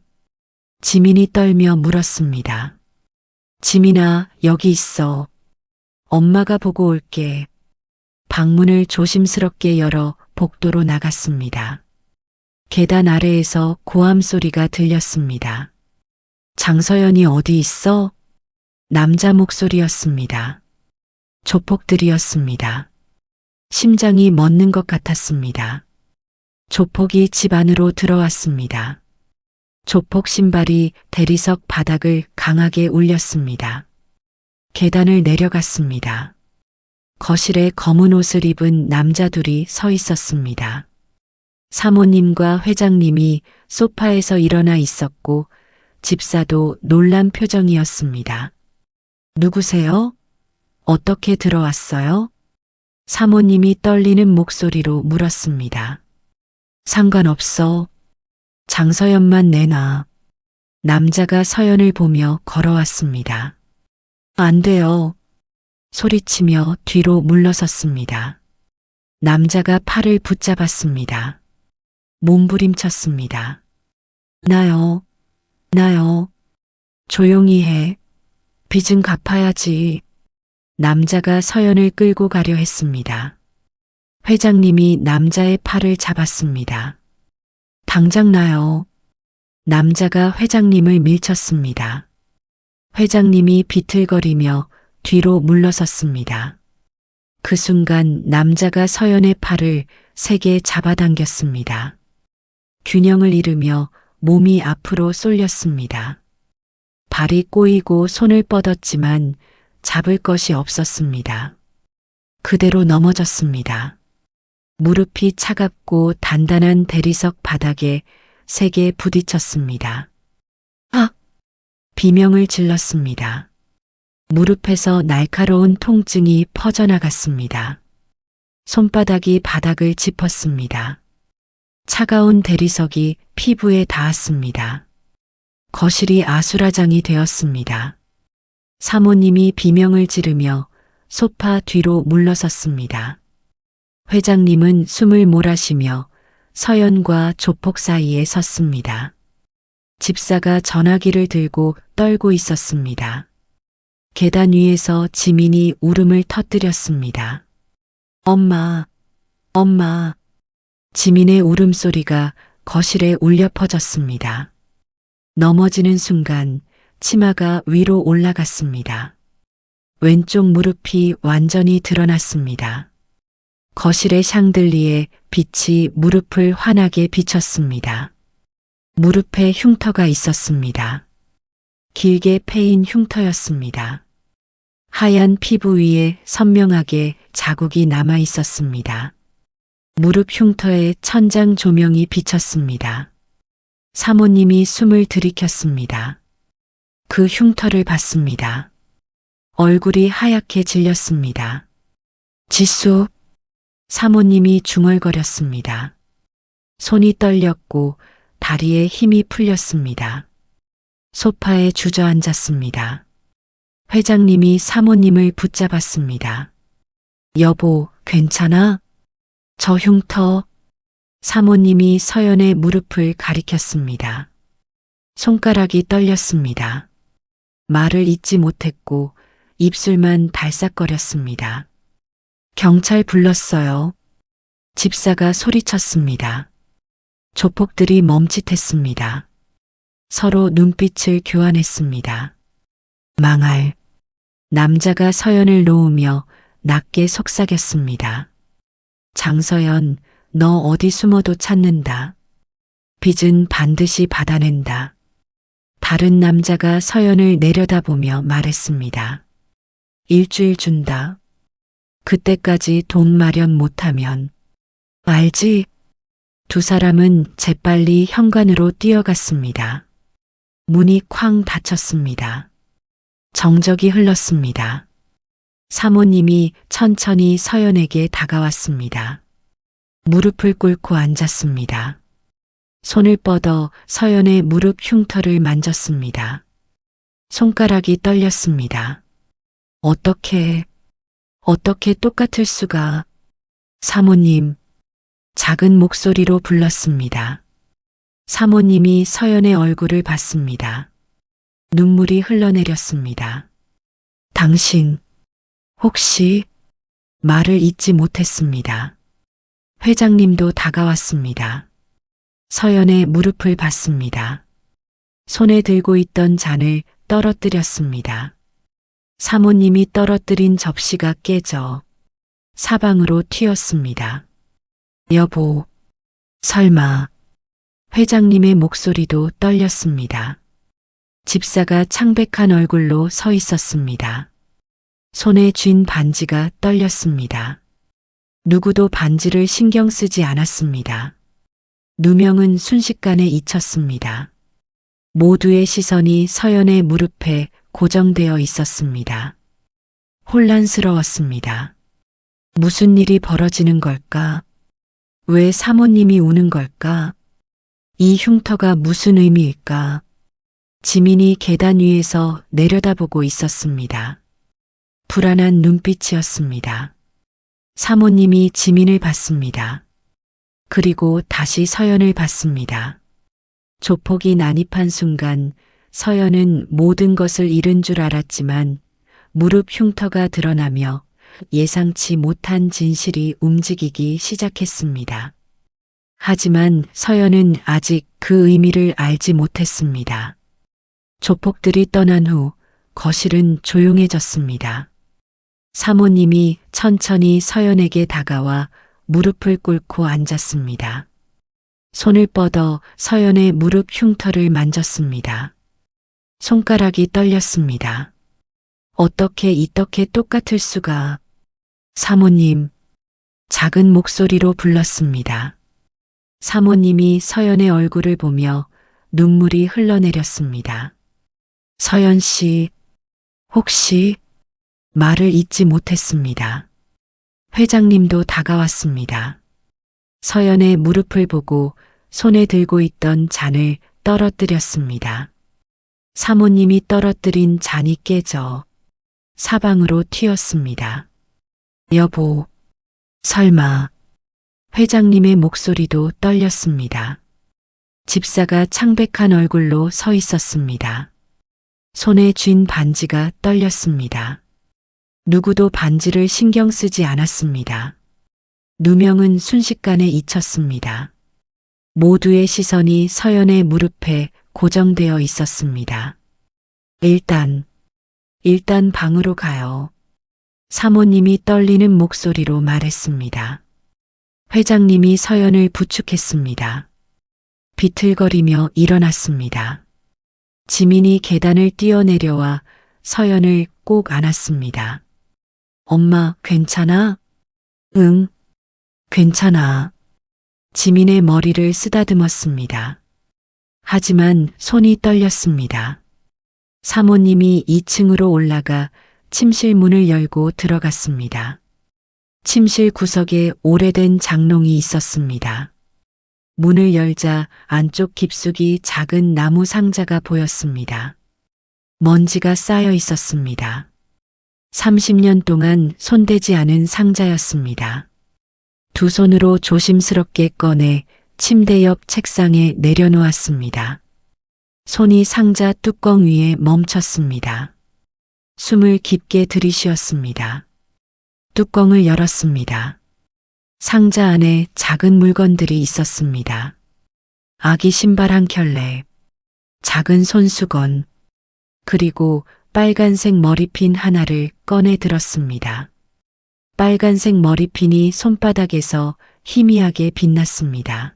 지민이 떨며 물었습니다. 지민아, 여기 있어. 엄마가 보고 올게. 방문을 조심스럽게 열어 복도로 나갔습니다. 계단 아래에서 고함 소리가 들렸습니다. 장서연이 어디 있어? 남자 목소리였습니다. 조폭들이었습니다. 심장이 멎는 것 같았습니다. 조폭이 집 안으로 들어왔습니다. 조폭 신발이 대리석 바닥을 강하게 울렸습니다. 계단을 내려갔습니다. 거실에 검은 옷을 입은 남자 둘이 서 있었습니다. 사모님과 회장님이 소파에서 일어나 있었고 집사도 놀란 표정이었습니다. 누구세요? 어떻게 들어왔어요? 사모님이 떨리는 목소리로 물었습니다. 상관없어. 장서연만 내놔. 남자가 서연을 보며 걸어왔습니다. 안 돼요. 소리치며 뒤로 물러섰습니다. 남자가 팔을 붙잡았습니다. 몸부림쳤습니다. 나요. 조용히 해. 빚은 갚아야지. 남자가 서연을 끌고 가려 했습니다. 회장님이 남자의 팔을 잡았습니다. 당장 나요. 남자가 회장님을 밀쳤습니다. 회장님이 비틀거리며 뒤로 물러섰습니다. 그 순간 남자가 서연의 팔을 세게 잡아당겼습니다. 균형을 잃으며 몸이 앞으로 쏠렸습니다. 발이 꼬이고 손을 뻗었지만 잡을 것이 없었습니다. 그대로 넘어졌습니다. 무릎이 차갑고 단단한 대리석 바닥에 세게 부딪혔습니다. 아! 비명을 질렀습니다. 무릎에서 날카로운 통증이 퍼져나갔습니다. 손바닥이 바닥을 짚었습니다. 차가운 대리석이 피부에 닿았습니다. 거실이 아수라장이 되었습니다. 사모님이 비명을 지르며 소파 뒤로 물러섰습니다. 회장님은 숨을 몰아쉬며 서연과 조폭 사이에 섰습니다. 집사가 전화기를 들고 떨고 있었습니다. 계단 위에서 지민이 울음을 터뜨렸습니다. 엄마. 지민의 울음소리가 거실에 울려 퍼졌습니다. 넘어지는 순간 치마가 위로 올라갔습니다. 왼쪽 무릎이 완전히 드러났습니다. 거실의 샹들리에 빛이 무릎을 환하게 비쳤습니다. 무릎에 흉터가 있었습니다. 길게 패인 흉터였습니다. 하얀 피부 위에 선명하게 자국이 남아 있었습니다. 무릎 흉터에 천장 조명이 비쳤습니다. 사모님이 숨을 들이켰습니다. 그 흉터를 봤습니다. 얼굴이 하얗게 질렸습니다. 지수, 사모님이 중얼거렸습니다. 손이 떨렸고 다리에 힘이 풀렸습니다. 소파에 주저앉았습니다. 회장님이 사모님을 붙잡았습니다. 여보, 괜찮아? 저 흉터. 사모님이 서연의 무릎을 가리켰습니다. 손가락이 떨렸습니다. 말을 잇지 못했고 입술만 달싹거렸습니다. 경찰 불렀어요. 집사가 소리쳤습니다. 조폭들이 멈칫했습니다. 서로 눈빛을 교환했습니다. 망할. 남자가 서연을 놓으며 낮게 속삭였습니다. 장서연, 너 어디 숨어도 찾는다. 빚은 반드시 받아낸다. 다른 남자가 서연을 내려다보며 말했습니다. 일주일 준다. 그때까지 돈 마련 못하면. 알지? 두 사람은 재빨리 현관으로 뛰어갔습니다. 문이 쾅 닫혔습니다. 정적이 흘렀습니다. 사모님이 천천히 서연에게 다가왔습니다. 무릎을 꿇고 앉았습니다. 손을 뻗어 서연의 무릎 흉터를 만졌습니다. 손가락이 떨렸습니다. 어떻게 똑같을 수가. 사모님, 작은 목소리로 불렀습니다. 사모님이 서연의 얼굴을 봤습니다. 눈물이 흘러내렸습니다. 당신, 혹시. 말을 잇지 못했습니다. 회장님도 다가왔습니다. 서연의 무릎을 봤습니다. 손에 들고 있던 잔을 떨어뜨렸습니다. 사모님이 떨어뜨린 접시가 깨져 사방으로 튀었습니다. 여보, 설마. 회장님의 목소리도 떨렸습니다. 집사가 창백한 얼굴로 서 있었습니다. 손에 쥔 반지가 떨렸습니다. 누구도 반지를 신경 쓰지 않았습니다. 누명은 순식간에 잊혔습니다. 모두의 시선이 서연의 무릎에 고정되어 있었습니다. 혼란스러웠습니다. 무슨 일이 벌어지는 걸까? 왜 사모님이 우는 걸까? 이 흉터가 무슨 의미일까? 지민이 계단 위에서 내려다보고 있었습니다. 불안한 눈빛이었습니다. 사모님이 지민을 봤습니다. 그리고 다시 서연을 봤습니다. 조폭이 난입한 순간 서연은 모든 것을 잃은 줄 알았지만 무릎 흉터가 드러나며 예상치 못한 진실이 움직이기 시작했습니다. 하지만 서연은 아직 그 의미를 알지 못했습니다. 조폭들이 떠난 후 거실은 조용해졌습니다. 사모님이 천천히 서연에게 다가와 무릎을 꿇고 앉았습니다. 손을 뻗어 서연의 무릎 흉터를 만졌습니다. 손가락이 떨렸습니다. 어떻게 이렇게 똑같을 수가. 사모님, 작은 목소리로 불렀습니다. 사모님이 서연의 얼굴을 보며 눈물이 흘러내렸습니다. 서연 씨, 혹시. 말을 잇지 못했습니다. 회장님도 다가왔습니다. 서연의 무릎을 보고 손에 들고 있던 잔을 떨어뜨렸습니다. 사모님이 떨어뜨린 잔이 깨져 사방으로 튀었습니다. 여보, 설마. 회장님의 목소리도 떨렸습니다. 집사가 창백한 얼굴로 서 있었습니다. 손에 쥔 반지가 떨렸습니다. 누구도 반지를 신경 쓰지 않았습니다. 누명은 순식간에 잊혔습니다. 모두의 시선이 서연의 무릎에 고정되어 있었습니다. 일단 방으로 가요. 사모님이 떨리는 목소리로 말했습니다. 회장님이 서연을 부축했습니다. 비틀거리며 일어났습니다. 지민이 계단을 뛰어내려와 서연을 꼭 안았습니다. 엄마, 괜찮아? 응, 괜찮아. 지민의 머리를 쓰다듬었습니다. 하지만 손이 떨렸습니다. 사모님이 2층으로 올라가 침실 문을 열고 들어갔습니다. 침실 구석에 오래된 장롱이 있었습니다. 문을 열자 안쪽 깊숙이 작은 나무 상자가 보였습니다. 먼지가 쌓여 있었습니다. 30년 동안 손대지 않은 상자였습니다. 두 손으로 조심스럽게 꺼내 침대 옆 책상에 내려놓았습니다. 손이 상자 뚜껑 위에 멈췄습니다. 숨을 깊게 들이쉬었습니다. 뚜껑을 열었습니다. 상자 안에 작은 물건들이 있었습니다. 아기 신발 한 켤레, 작은 손수건, 그리고 빨간색 머리핀 하나를 꺼내 들었습니다. 빨간색 머리핀이 손바닥에서 희미하게 빛났습니다.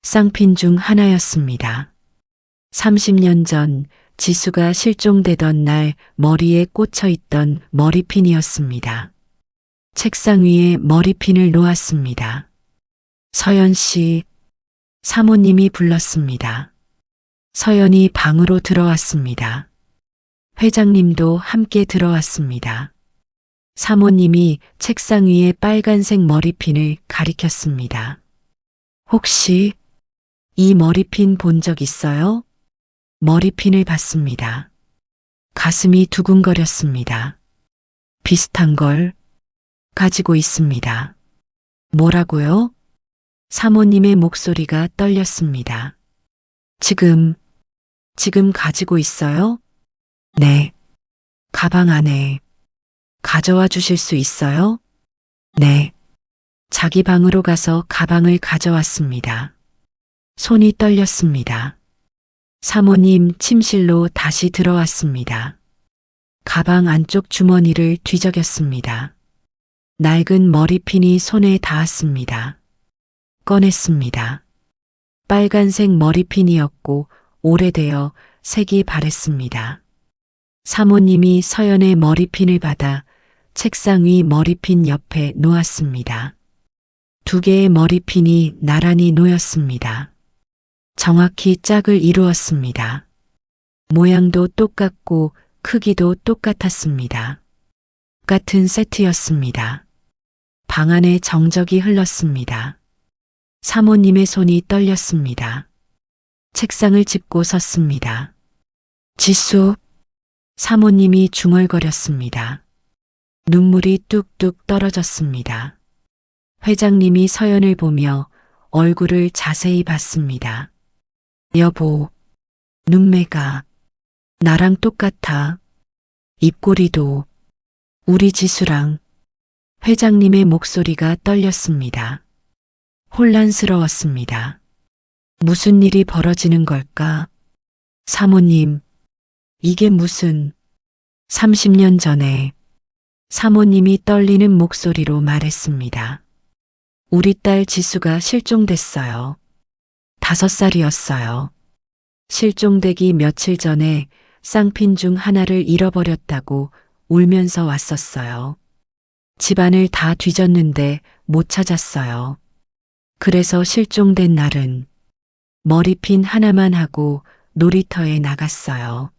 쌍핀 중 하나였습니다. 30년 전 지수가 실종되던 날 머리에 꽂혀 있던 머리핀이었습니다. 책상 위에 머리핀을 놓았습니다. 서연 씨, 사모님이 불렀습니다. 서연이 방으로 들어왔습니다. 회장님도 함께 들어왔습니다. 사모님이 책상 위에 빨간색 머리핀을 가리켰습니다. 혹시 이 머리핀 본 적 있어요? 머리핀을 봤습니다. 가슴이 두근거렸습니다. 비슷한 걸 가지고 있습니다. 뭐라고요? 사모님의 목소리가 떨렸습니다. 지금 가지고 있어요? 네. 가방 안에 가져와 주실 수 있어요? 네. 자기 방으로 가서 가방을 가져왔습니다. 손이 떨렸습니다. 사모님 침실로 다시 들어왔습니다. 가방 안쪽 주머니를 뒤적였습니다. 낡은 머리핀이 손에 닿았습니다. 꺼냈습니다. 빨간색 머리핀이었고 오래되어 색이 바랬습니다. 사모님이 서연의 머리핀을 받아 책상 위 머리핀 옆에 놓았습니다. 두 개의 머리핀이 나란히 놓였습니다. 정확히 짝을 이루었습니다. 모양도 똑같고 크기도 똑같았습니다. 같은 세트였습니다. 방 안에 정적이 흘렀습니다. 사모님의 손이 떨렸습니다. 책상을 짚고 섰습니다. 지수, 사모님이 중얼거렸습니다. 눈물이 뚝뚝 떨어졌습니다. 회장님이 서연을 보며 얼굴을 자세히 봤습니다. 여보, 눈매가 나랑 똑같아. 입꼬리도 우리 지수랑. 회장님의 목소리가 떨렸습니다. 혼란스러웠습니다. 무슨 일이 벌어지는 걸까? 사모님, 이게 무슨 30년 전에 사모님이 떨리는 목소리로 말했습니다. 우리 딸 지수가 실종됐어요. 5살이었어요. 실종되기 며칠 전에 쌍핀 중 하나를 잃어버렸다고 울면서 왔었어요. 집안을 다 뒤졌는데 못 찾았어요. 그래서 실종된 날은 머리핀 하나만 하고 놀이터에 나갔어요.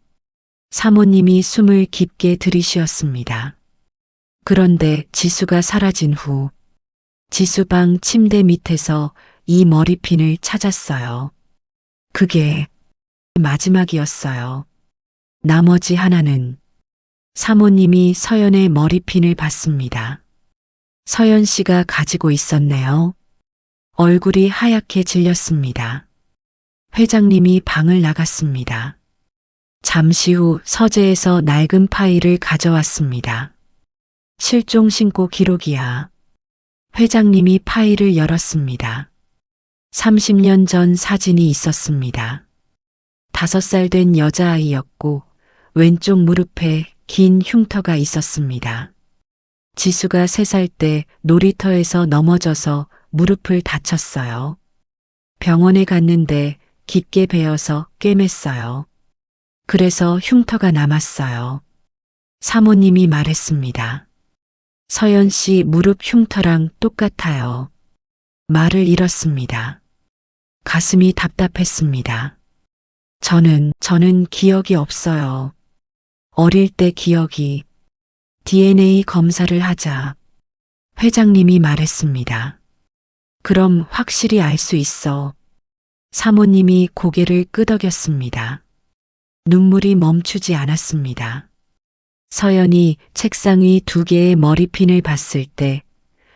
사모님이 숨을 깊게 들이쉬었습니다. 그런데 지수가 사라진 후 지수방 침대 밑에서 이 머리핀을 찾았어요. 그게 마지막이었어요. 나머지 하나는 사모님이 서연의 머리핀을 봤습니다. 서연 씨가 가지고 있었네요. 얼굴이 하얗게 질렸습니다. 회장님이 방을 나갔습니다. 잠시 후 서재에서 낡은 파일을 가져왔습니다. 실종 신고 기록이야. 회장님이 파일을 열었습니다. 30년 전 사진이 있었습니다. 5살 된 여자아이였고 왼쪽 무릎에 긴 흉터가 있었습니다. 지수가 3살 때 놀이터에서 넘어져서 무릎을 다쳤어요. 병원에 갔는데 깊게 베어서 꿰맸어요. 그래서 흉터가 남았어요. 사모님이 말했습니다. 서연 씨 무릎 흉터랑 똑같아요. 말을 잃었습니다. 가슴이 답답했습니다. 저는 기억이 없어요. 어릴 때 기억이. DNA 검사를 하자. 회장님이 말했습니다. 그럼 확실히 알 수 있어. 사모님이 고개를 끄덕였습니다. 눈물이 멈추지 않았습니다. 서연이 책상 위 2개의 머리핀을 봤을 때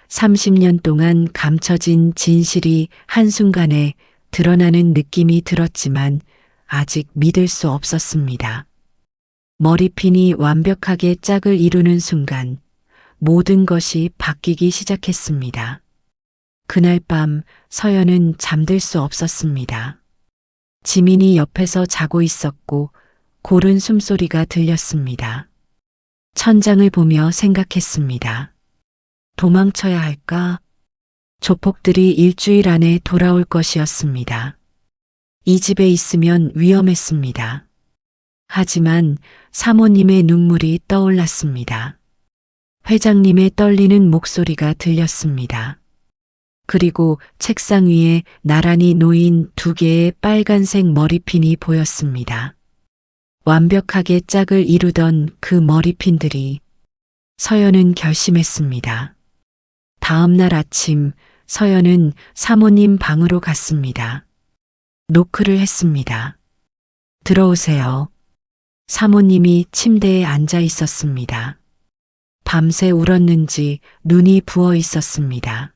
30년 동안 감춰진 진실이 한순간에 드러나는 느낌이 들었지만 아직 믿을 수 없었습니다. 머리핀이 완벽하게 짝을 이루는 순간 모든 것이 바뀌기 시작했습니다. 그날 밤 서연은 잠들 수 없었습니다. 지민이 옆에서 자고 있었고 고른 숨소리가 들렸습니다. 천장을 보며 생각했습니다. 도망쳐야 할까? 조폭들이 일주일 안에 돌아올 것이었습니다. 이 집에 있으면 위험했습니다. 하지만 사모님의 눈물이 떠올랐습니다. 회장님의 떨리는 목소리가 들렸습니다. 그리고 책상 위에 나란히 놓인 2개의 빨간색 머리핀이 보였습니다. 완벽하게 짝을 이루던 그 머리핀들이. 서연은 결심했습니다. 다음 날 아침 서연은 사모님 방으로 갔습니다. 노크를 했습니다. 들어오세요. 사모님이 침대에 앉아 있었습니다. 밤새 울었는지 눈이 부어 있었습니다.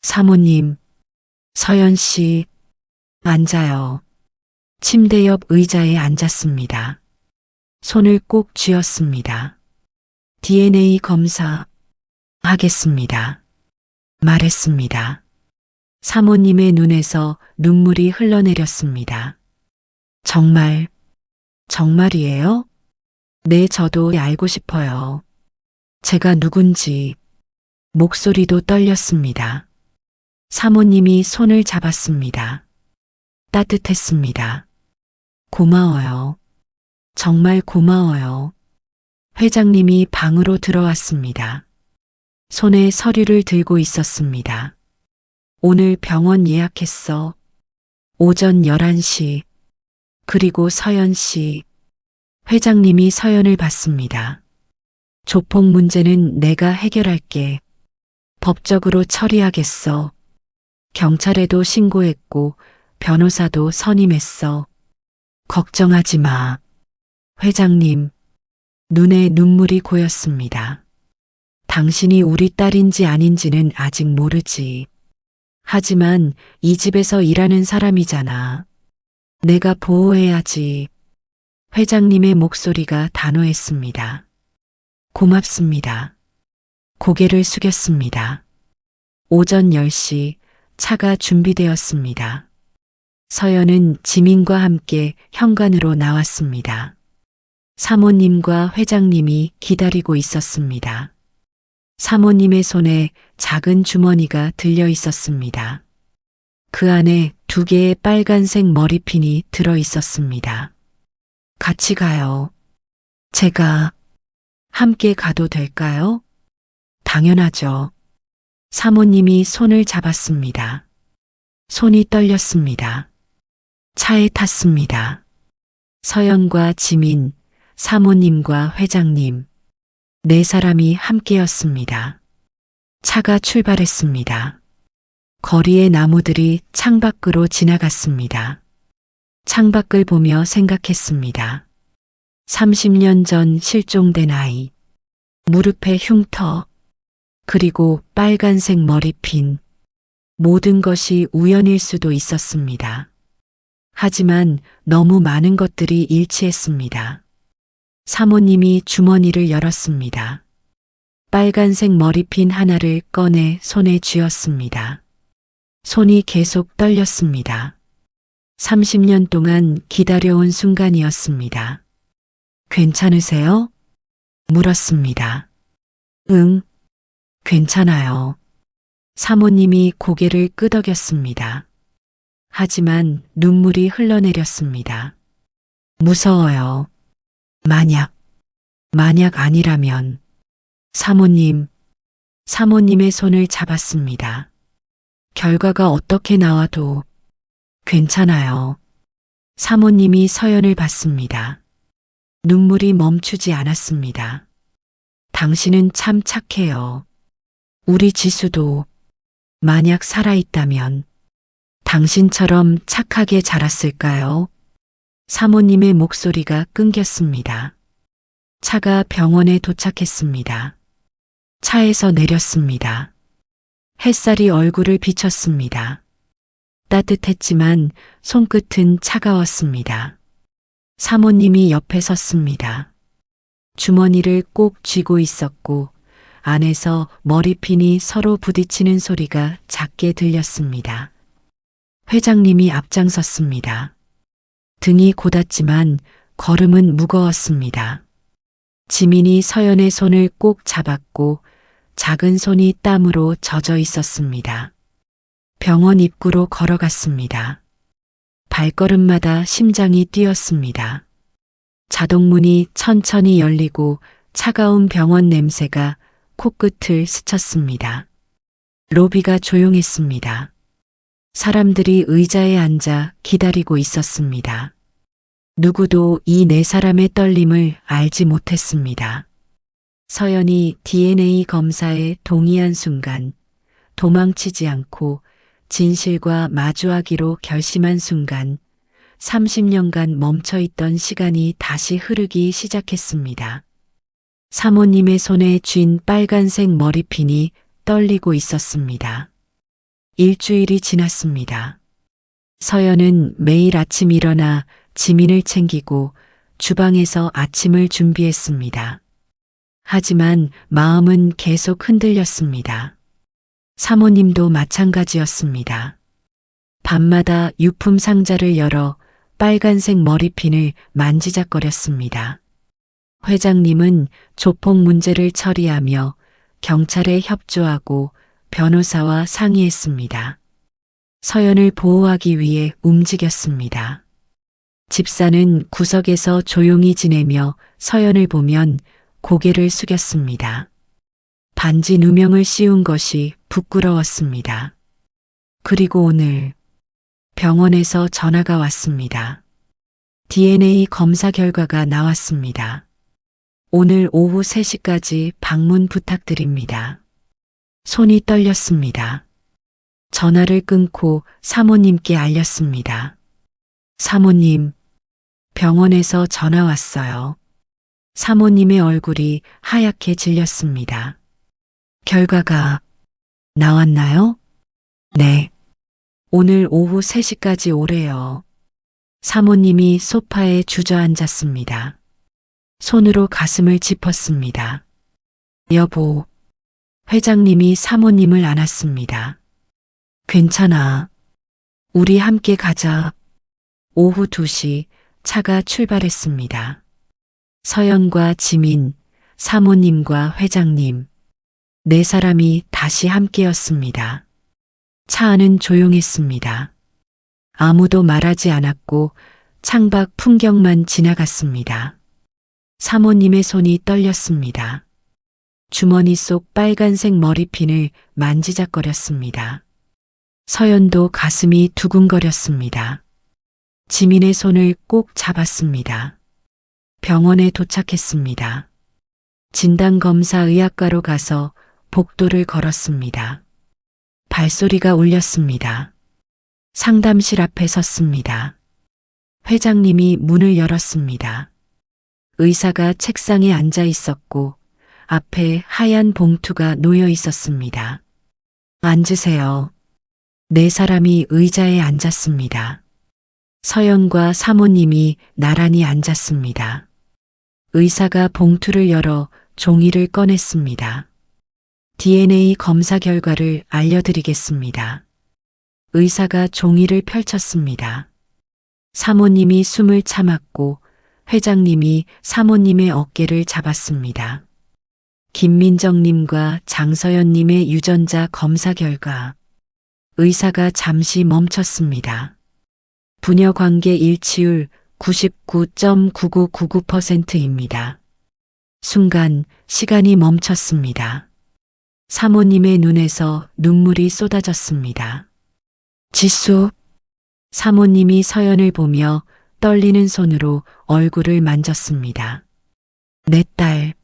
사모님, 서연 씨, 앉아요. 침대 옆 의자에 앉았습니다. 손을 꼭 쥐었습니다. DNA 검사 하겠습니다. 말했습니다. 사모님의 눈에서 눈물이 흘러내렸습니다. 정말이에요? 네, 저도 알고 싶어요. 제가 누군지. 목소리도 떨렸습니다. 사모님이 손을 잡았습니다. 따뜻했습니다. 고마워요. 정말 고마워요. 회장님이 방으로 들어왔습니다. 손에 서류를 들고 있었습니다. 오늘 병원 예약했어. 오전 11시. 그리고 서연 씨. 회장님이 서연을 봤습니다. 조폭 문제는 내가 해결할게. 법적으로 처리하겠어. 경찰에도 신고했고 변호사도 선임했어. 걱정하지 마. 회장님. 눈에 눈물이 고였습니다. 당신이 우리 딸인지 아닌지는 아직 모르지. 하지만 이 집에서 일하는 사람이잖아. 내가 보호해야지. 회장님의 목소리가 단호했습니다. 고맙습니다. 고개를 숙였습니다. 오전 10시 차가 준비되었습니다. 서연은 지민과 함께 현관으로 나왔습니다. 사모님과 회장님이 기다리고 있었습니다. 사모님의 손에 작은 주머니가 들려 있었습니다. 그 안에 2개의 빨간색 머리핀이 들어 있었습니다. 같이 가요. 제가 함께 가도 될까요? 당연하죠. 사모님이 손을 잡았습니다. 손이 떨렸습니다. 차에 탔습니다. 서연과 지민, 사모님과 회장님, 4사람이 함께였습니다. 차가 출발했습니다. 거리의 나무들이 창밖으로 지나갔습니다. 창밖을 보며 생각했습니다. 30년 전 실종된 아이, 무릎에 흉터, 그리고 빨간색 머리핀. 모든 것이 우연일 수도 있었습니다. 하지만 너무 많은 것들이 일치했습니다. 사모님이 주머니를 열었습니다. 빨간색 머리핀 하나를 꺼내 손에 쥐었습니다. 손이 계속 떨렸습니다. 30년 동안 기다려온 순간이었습니다. 괜찮으세요? 물었습니다. 응, 괜찮아요. 사모님이 고개를 끄덕였습니다. 하지만 눈물이 흘러내렸습니다. 무서워요. 만약 아니라면. 사모님의 손을 잡았습니다. 결과가 어떻게 나와도 괜찮아요. 사모님이 서연을 봤습니다. 눈물이 멈추지 않았습니다. 당신은 참 착해요. 우리 지수도 만약 살아있다면 당신처럼 착하게 자랐을까요? 사모님의 목소리가 끊겼습니다. 차가 병원에 도착했습니다. 차에서 내렸습니다. 햇살이 얼굴을 비쳤습니다. 따뜻했지만 손끝은 차가웠습니다. 사모님이 옆에 섰습니다. 주머니를 꼭 쥐고 있었고 안에서 머리핀이 서로 부딪히는 소리가 작게 들렸습니다. 회장님이 앞장섰습니다. 등이 고닫지만 걸음은 무거웠습니다. 지민이 서연의 손을 꼭 잡았고 작은 손이 땀으로 젖어 있었습니다. 병원 입구로 걸어갔습니다. 발걸음마다 심장이 뛰었습니다. 자동문이 천천히 열리고 차가운 병원 냄새가 코끝을 스쳤습니다. 로비가 조용했습니다. 사람들이 의자에 앉아 기다리고 있었습니다. 누구도 이 네 사람의 떨림을 알지 못했습니다. 서연이 DNA 검사에 동의한 순간, 도망치지 않고 진실과 마주하기로 결심한 순간, 30년간 멈춰있던 시간이 다시 흐르기 시작했습니다. 사모님의 손에 쥔 빨간색 머리핀이 떨리고 있었습니다. 일주일이 지났습니다. 서연은 매일 아침 일어나 지민을 챙기고 주방에서 아침을 준비했습니다. 하지만 마음은 계속 흔들렸습니다. 사모님도 마찬가지였습니다. 밤마다 유품 상자를 열어 빨간색 머리핀을 만지작거렸습니다. 회장님은 조폭 문제를 처리하며 경찰에 협조하고 변호사와 상의했습니다. 서연을 보호하기 위해 움직였습니다. 집사는 구석에서 조용히 지내며 서연을 보면 고개를 숙였습니다. 반지 누명을 씌운 것이 부끄러웠습니다. 그리고 오늘 병원에서 전화가 왔습니다. DNA 검사 결과가 나왔습니다. 오늘 오후 3시까지 방문 부탁드립니다. 손이 떨렸습니다. 전화를 끊고 사모님께 알렸습니다. 사모님, 병원에서 전화 왔어요. 사모님의 얼굴이 하얗게 질렸습니다. 결과가 나왔나요? 네. 오늘 오후 3시까지 오래요. 사모님이 소파에 주저앉았습니다. 손으로 가슴을 짚었습니다. 여보, 회장님이 사모님을 안았습니다. 괜찮아. 우리 함께 가자. 오후 2시 차가 출발했습니다. 서연과 지민, 사모님과 회장님, 네 사람이 다시 함께였습니다. 차 안은 조용했습니다. 아무도 말하지 않았고 창밖 풍경만 지나갔습니다. 사모님의 손이 떨렸습니다. 주머니 속 빨간색 머리핀을 만지작거렸습니다. 서연도 가슴이 두근거렸습니다. 지민의 손을 꼭 잡았습니다. 병원에 도착했습니다. 진단검사의학과로 가서 복도를 걸었습니다. 발소리가 울렸습니다. 상담실 앞에 섰습니다. 회장님이 문을 열었습니다. 의사가 책상에 앉아 있었고 앞에 하얀 봉투가 놓여 있었습니다. 앉으세요. 네 사람이 의자에 앉았습니다. 서연과 사모님이 나란히 앉았습니다. 의사가 봉투를 열어 종이를 꺼냈습니다. DNA 검사 결과를 알려드리겠습니다. 의사가 종이를 펼쳤습니다. 사모님이 숨을 참았고 회장님이 사모님의 어깨를 잡았습니다. 김민정님과 장서연님의 유전자 검사 결과 의사가 잠시 멈췄습니다. 부녀 관계 일치율 99.9999%입니다. 순간 시간이 멈췄습니다. 사모님의 눈에서 눈물이 쏟아졌습니다. 지수. 사모님이 서연을 보며 떨리는 손으로 얼굴을 만졌습니다. 내 딸.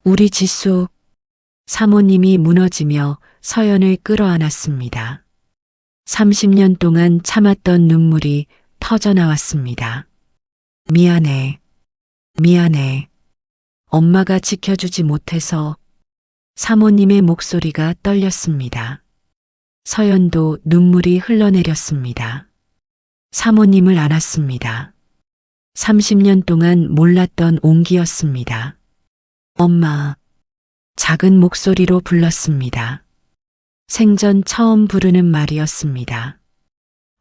우리 지수. 사모님이 무너지며 서연을 끌어안았습니다. 30년 동안 참았던 눈물이 터져나왔습니다. 미안해. 미안해. 엄마가 지켜주지 못해서. 사모님의 목소리가 떨렸습니다. 서연도 눈물이 흘러내렸습니다. 사모님을 안았습니다. 30년 동안 몰랐던 온기였습니다. 엄마. 작은 목소리로 불렀습니다. 생전 처음 부르는 말이었습니다.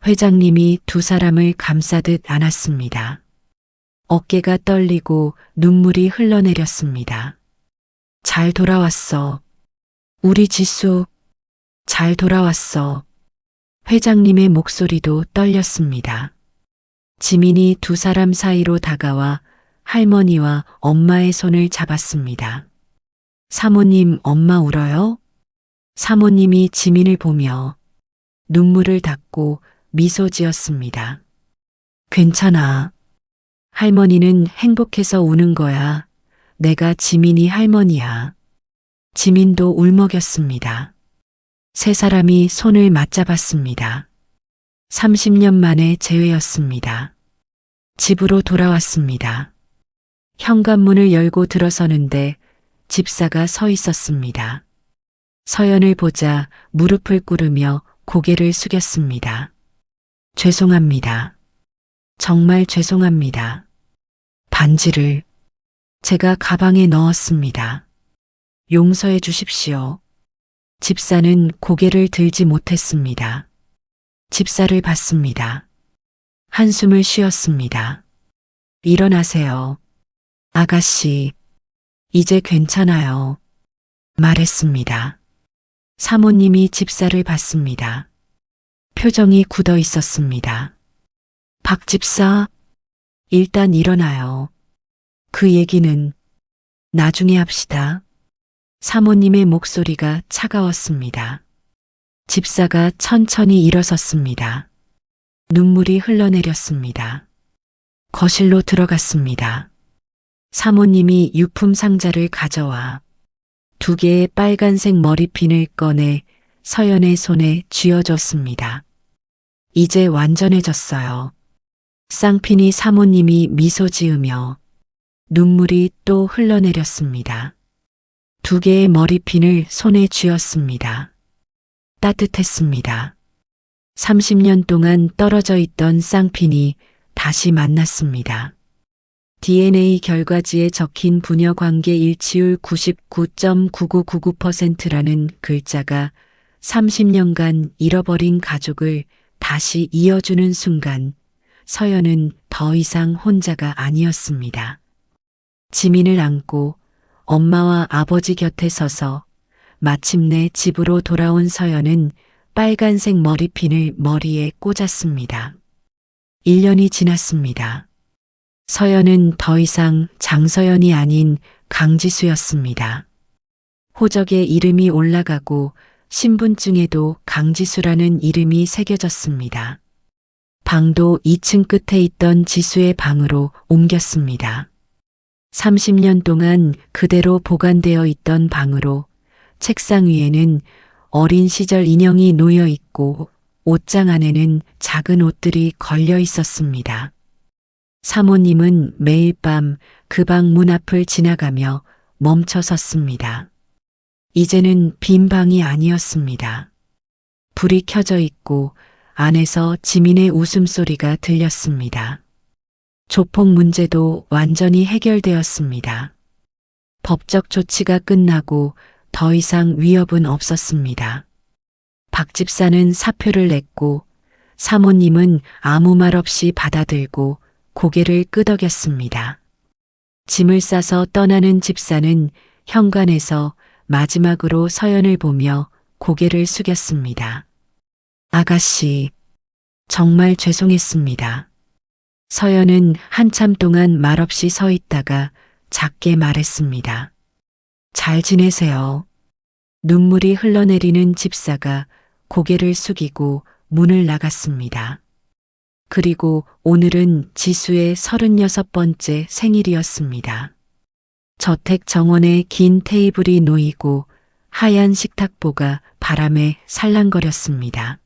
회장님이 두 사람을 감싸듯 안았습니다. 어깨가 떨리고 눈물이 흘러내렸습니다. 잘 돌아왔어. 우리 지수. 잘 돌아왔어. 회장님의 목소리도 떨렸습니다. 지민이 두 사람 사이로 다가와 할머니와 엄마의 손을 잡았습니다. 사모님, 엄마 울어요? 사모님이 지민을 보며 눈물을 닦고 미소 지었습니다. 괜찮아. 할머니는 행복해서 우는 거야. 내가 지민이 할머니야. 지민도 울먹였습니다. 세 사람이 손을 맞잡았습니다. 30년 만에 재회였습니다. 집으로 돌아왔습니다. 현관문을 열고 들어서는데 집사가 서 있었습니다. 서연을 보자 무릎을 꿇으며 고개를 숙였습니다. 죄송합니다. 정말 죄송합니다. 반지를 제가 가방에 넣었습니다. 용서해 주십시오. 집사는 고개를 들지 못했습니다. 집사를 봤습니다. 한숨을 쉬었습니다. 일어나세요. 아가씨, 이제 괜찮아요. 말했습니다. 사모님이 집사를 봤습니다. 표정이 굳어 있었습니다. 박 집사, 일단 일어나요. 그 얘기는 나중에 합시다. 사모님의 목소리가 차가웠습니다. 집사가 천천히 일어섰습니다. 눈물이 흘러내렸습니다. 거실로 들어갔습니다. 사모님이 유품 상자를 가져와 두 개의 빨간색 머리핀을 꺼내 서연의 손에 쥐어줬습니다. 이제 완전해졌어요. 쌍핀이 사모님이 미소 지으며 눈물이 또 흘러내렸습니다. 두 개의 머리핀을 손에 쥐었습니다. 따뜻했습니다. 30년 동안 떨어져 있던 쌍핀이 다시 만났습니다. DNA 결과지에 적힌 부녀 관계 일치율 99.9999%라는 글자가 30년간 잃어버린 가족을 다시 이어주는 순간 서연은 더 이상 혼자가 아니었습니다. 지민을 안고 엄마와 아버지 곁에 서서 마침내 집으로 돌아온 서연은 빨간색 머리핀을 머리에 꽂았습니다. 1년이 지났습니다. 서연은 더 이상 장서연이 아닌 강지수였습니다. 호적에 이름이 올라가고 신분증에도 강지수라는 이름이 새겨졌습니다. 방도 2층 끝에 있던 지수의 방으로 옮겼습니다. 30년 동안 그대로 보관되어 있던 방으로 책상 위에는 어린 시절 인형이 놓여 있고 옷장 안에는 작은 옷들이 걸려 있었습니다. 사모님은 매일 밤 그 방 문 앞을 지나가며 멈춰 섰습니다. 이제는 빈 방이 아니었습니다. 불이 켜져 있고 안에서 지민의 웃음소리가 들렸습니다. 조폭 문제도 완전히 해결되었습니다. 법적 조치가 끝나고 더 이상 위협은 없었습니다. 박 집사는 사표를 냈고 사모님은 아무 말 없이 받아들고 고개를 끄덕였습니다. 짐을 싸서 떠나는 집사는 현관에서 마지막으로 서연을 보며 고개를 숙였습니다. 아가씨, 정말 죄송했습니다. 서연은 한참 동안 말없이 서 있다가 작게 말했습니다. 잘 지내세요. 눈물이 흘러내리는 집사가 고개를 숙이고 문을 나갔습니다. 그리고 오늘은 지수의 36번째 생일이었습니다. 저택 정원에 긴 테이블이 놓이고 하얀 식탁보가 바람에 살랑거렸습니다.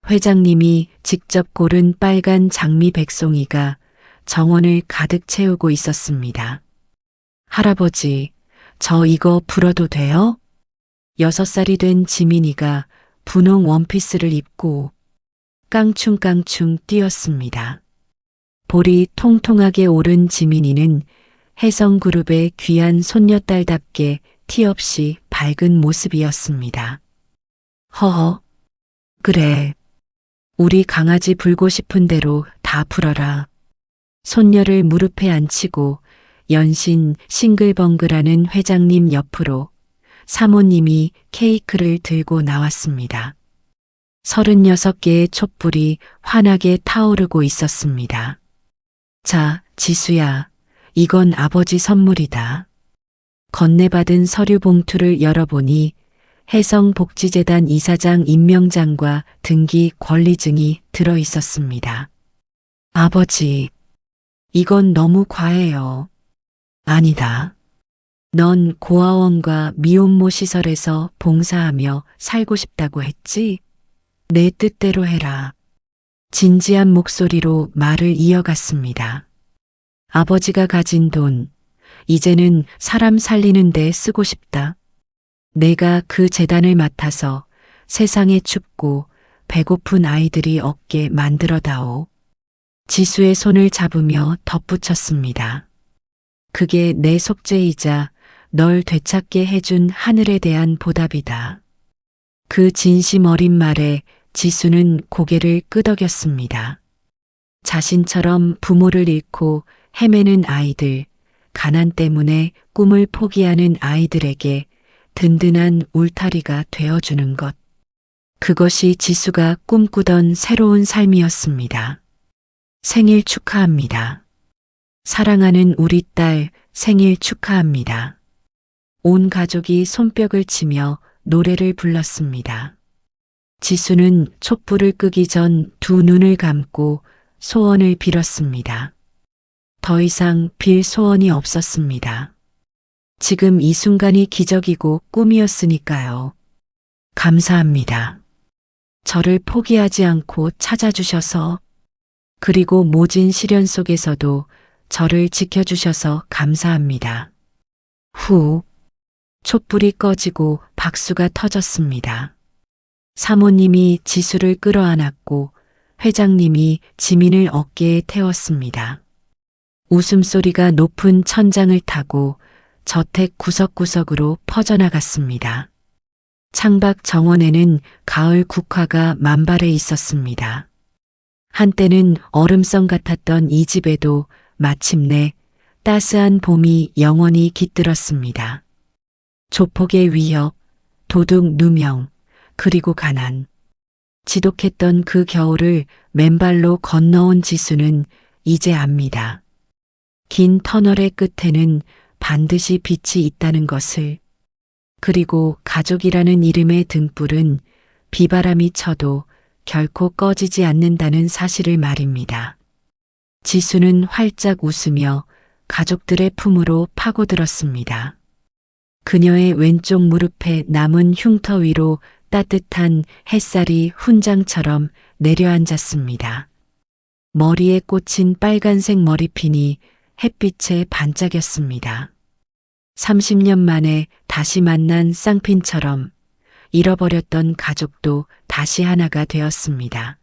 회장님이 직접 고른 빨간 장미 백송이가 정원을 가득 채우고 있었습니다. 할아버지, 저 이거 불어도 돼요? 6살이 된 지민이가 분홍 원피스를 입고 깡충깡충 뛰었습니다. 볼이 통통하게 오른 지민이는 혜성그룹의 귀한 손녀딸답게 티 없이 밝은 모습이었습니다. 허허, 그래. 우리 강아지 불고 싶은 대로 다 불어라. 손녀를 무릎에 앉히고 연신 싱글벙글하는 회장님 옆으로 사모님이 케이크를 들고 나왔습니다. 36개의 촛불이 환하게 타오르고 있었습니다. 자, 지수야, 이건 아버지 선물이다. 건네받은 서류 봉투를 열어보니 혜성복지재단 이사장 임명장과 등기 권리증이 들어 있었습니다. 아버지, 이건 너무 과해요. 아니다. 넌 고아원과 미혼모 시설에서 봉사하며 살고 싶다고 했지? 내 뜻대로 해라. 진지한 목소리로 말을 이어갔습니다. 아버지가 가진 돈, 이제는 사람 살리는 데 쓰고 싶다. 내가 그 재단을 맡아서 세상에 춥고 배고픈 아이들이 없게 만들어다오. 지수의 손을 잡으며 덧붙였습니다. 그게 내 속죄이자 널 되찾게 해준 하늘에 대한 보답이다. 그 진심 어린 말에 지수는 고개를 끄덕였습니다. 자신처럼 부모를 잃고 헤매는 아이들, 가난 때문에 꿈을 포기하는 아이들에게 든든한 울타리가 되어주는 것. 그것이 지수가 꿈꾸던 새로운 삶이었습니다. 생일 축하합니다. 사랑하는 우리 딸 생일 축하합니다. 온 가족이 손뼉을 치며 노래를 불렀습니다. 지수는 촛불을 끄기 전 두 눈을 감고 소원을 빌었습니다. 더 이상 빌 소원이 없었습니다. 지금 이 순간이 기적이고 꿈이었으니까요. 감사합니다. 저를 포기하지 않고 찾아주셔서, 그리고 모진 시련 속에서도 저를 지켜주셔서 감사합니다. 후, 촛불이 꺼지고 박수가 터졌습니다. 사모님이 지수를 끌어안았고 회장님이 지민을 어깨에 태웠습니다. 웃음소리가 높은 천장을 타고 저택 구석구석으로 퍼져나갔습니다. 창밖 정원에는 가을 국화가 만발해 있었습니다. 한때는 얼음성 같았던 이 집에도 마침내 따스한 봄이 영원히 깃들었습니다. 조폭의 위협, 도둑 누명, 그리고 가난. 지독했던 그 겨울을 맨발로 건너온 지수는 이제 압니다. 긴 터널의 끝에는 반드시 빛이 있다는 것을. 그리고 가족이라는 이름의 등불은 비바람이 쳐도 결코 꺼지지 않는다는 사실을 말입니다. 지수는 활짝 웃으며 가족들의 품으로 파고들었습니다. 그녀의 왼쪽 무릎에 남은 흉터 위로 따뜻한 햇살이 훈장처럼 내려앉았습니다. 머리에 꽂힌 빨간색 머리핀이 햇빛에 반짝였습니다. 30년 만에 다시 만난 쌍핀처럼 잃어버렸던 가족도 다시 하나가 되었습니다.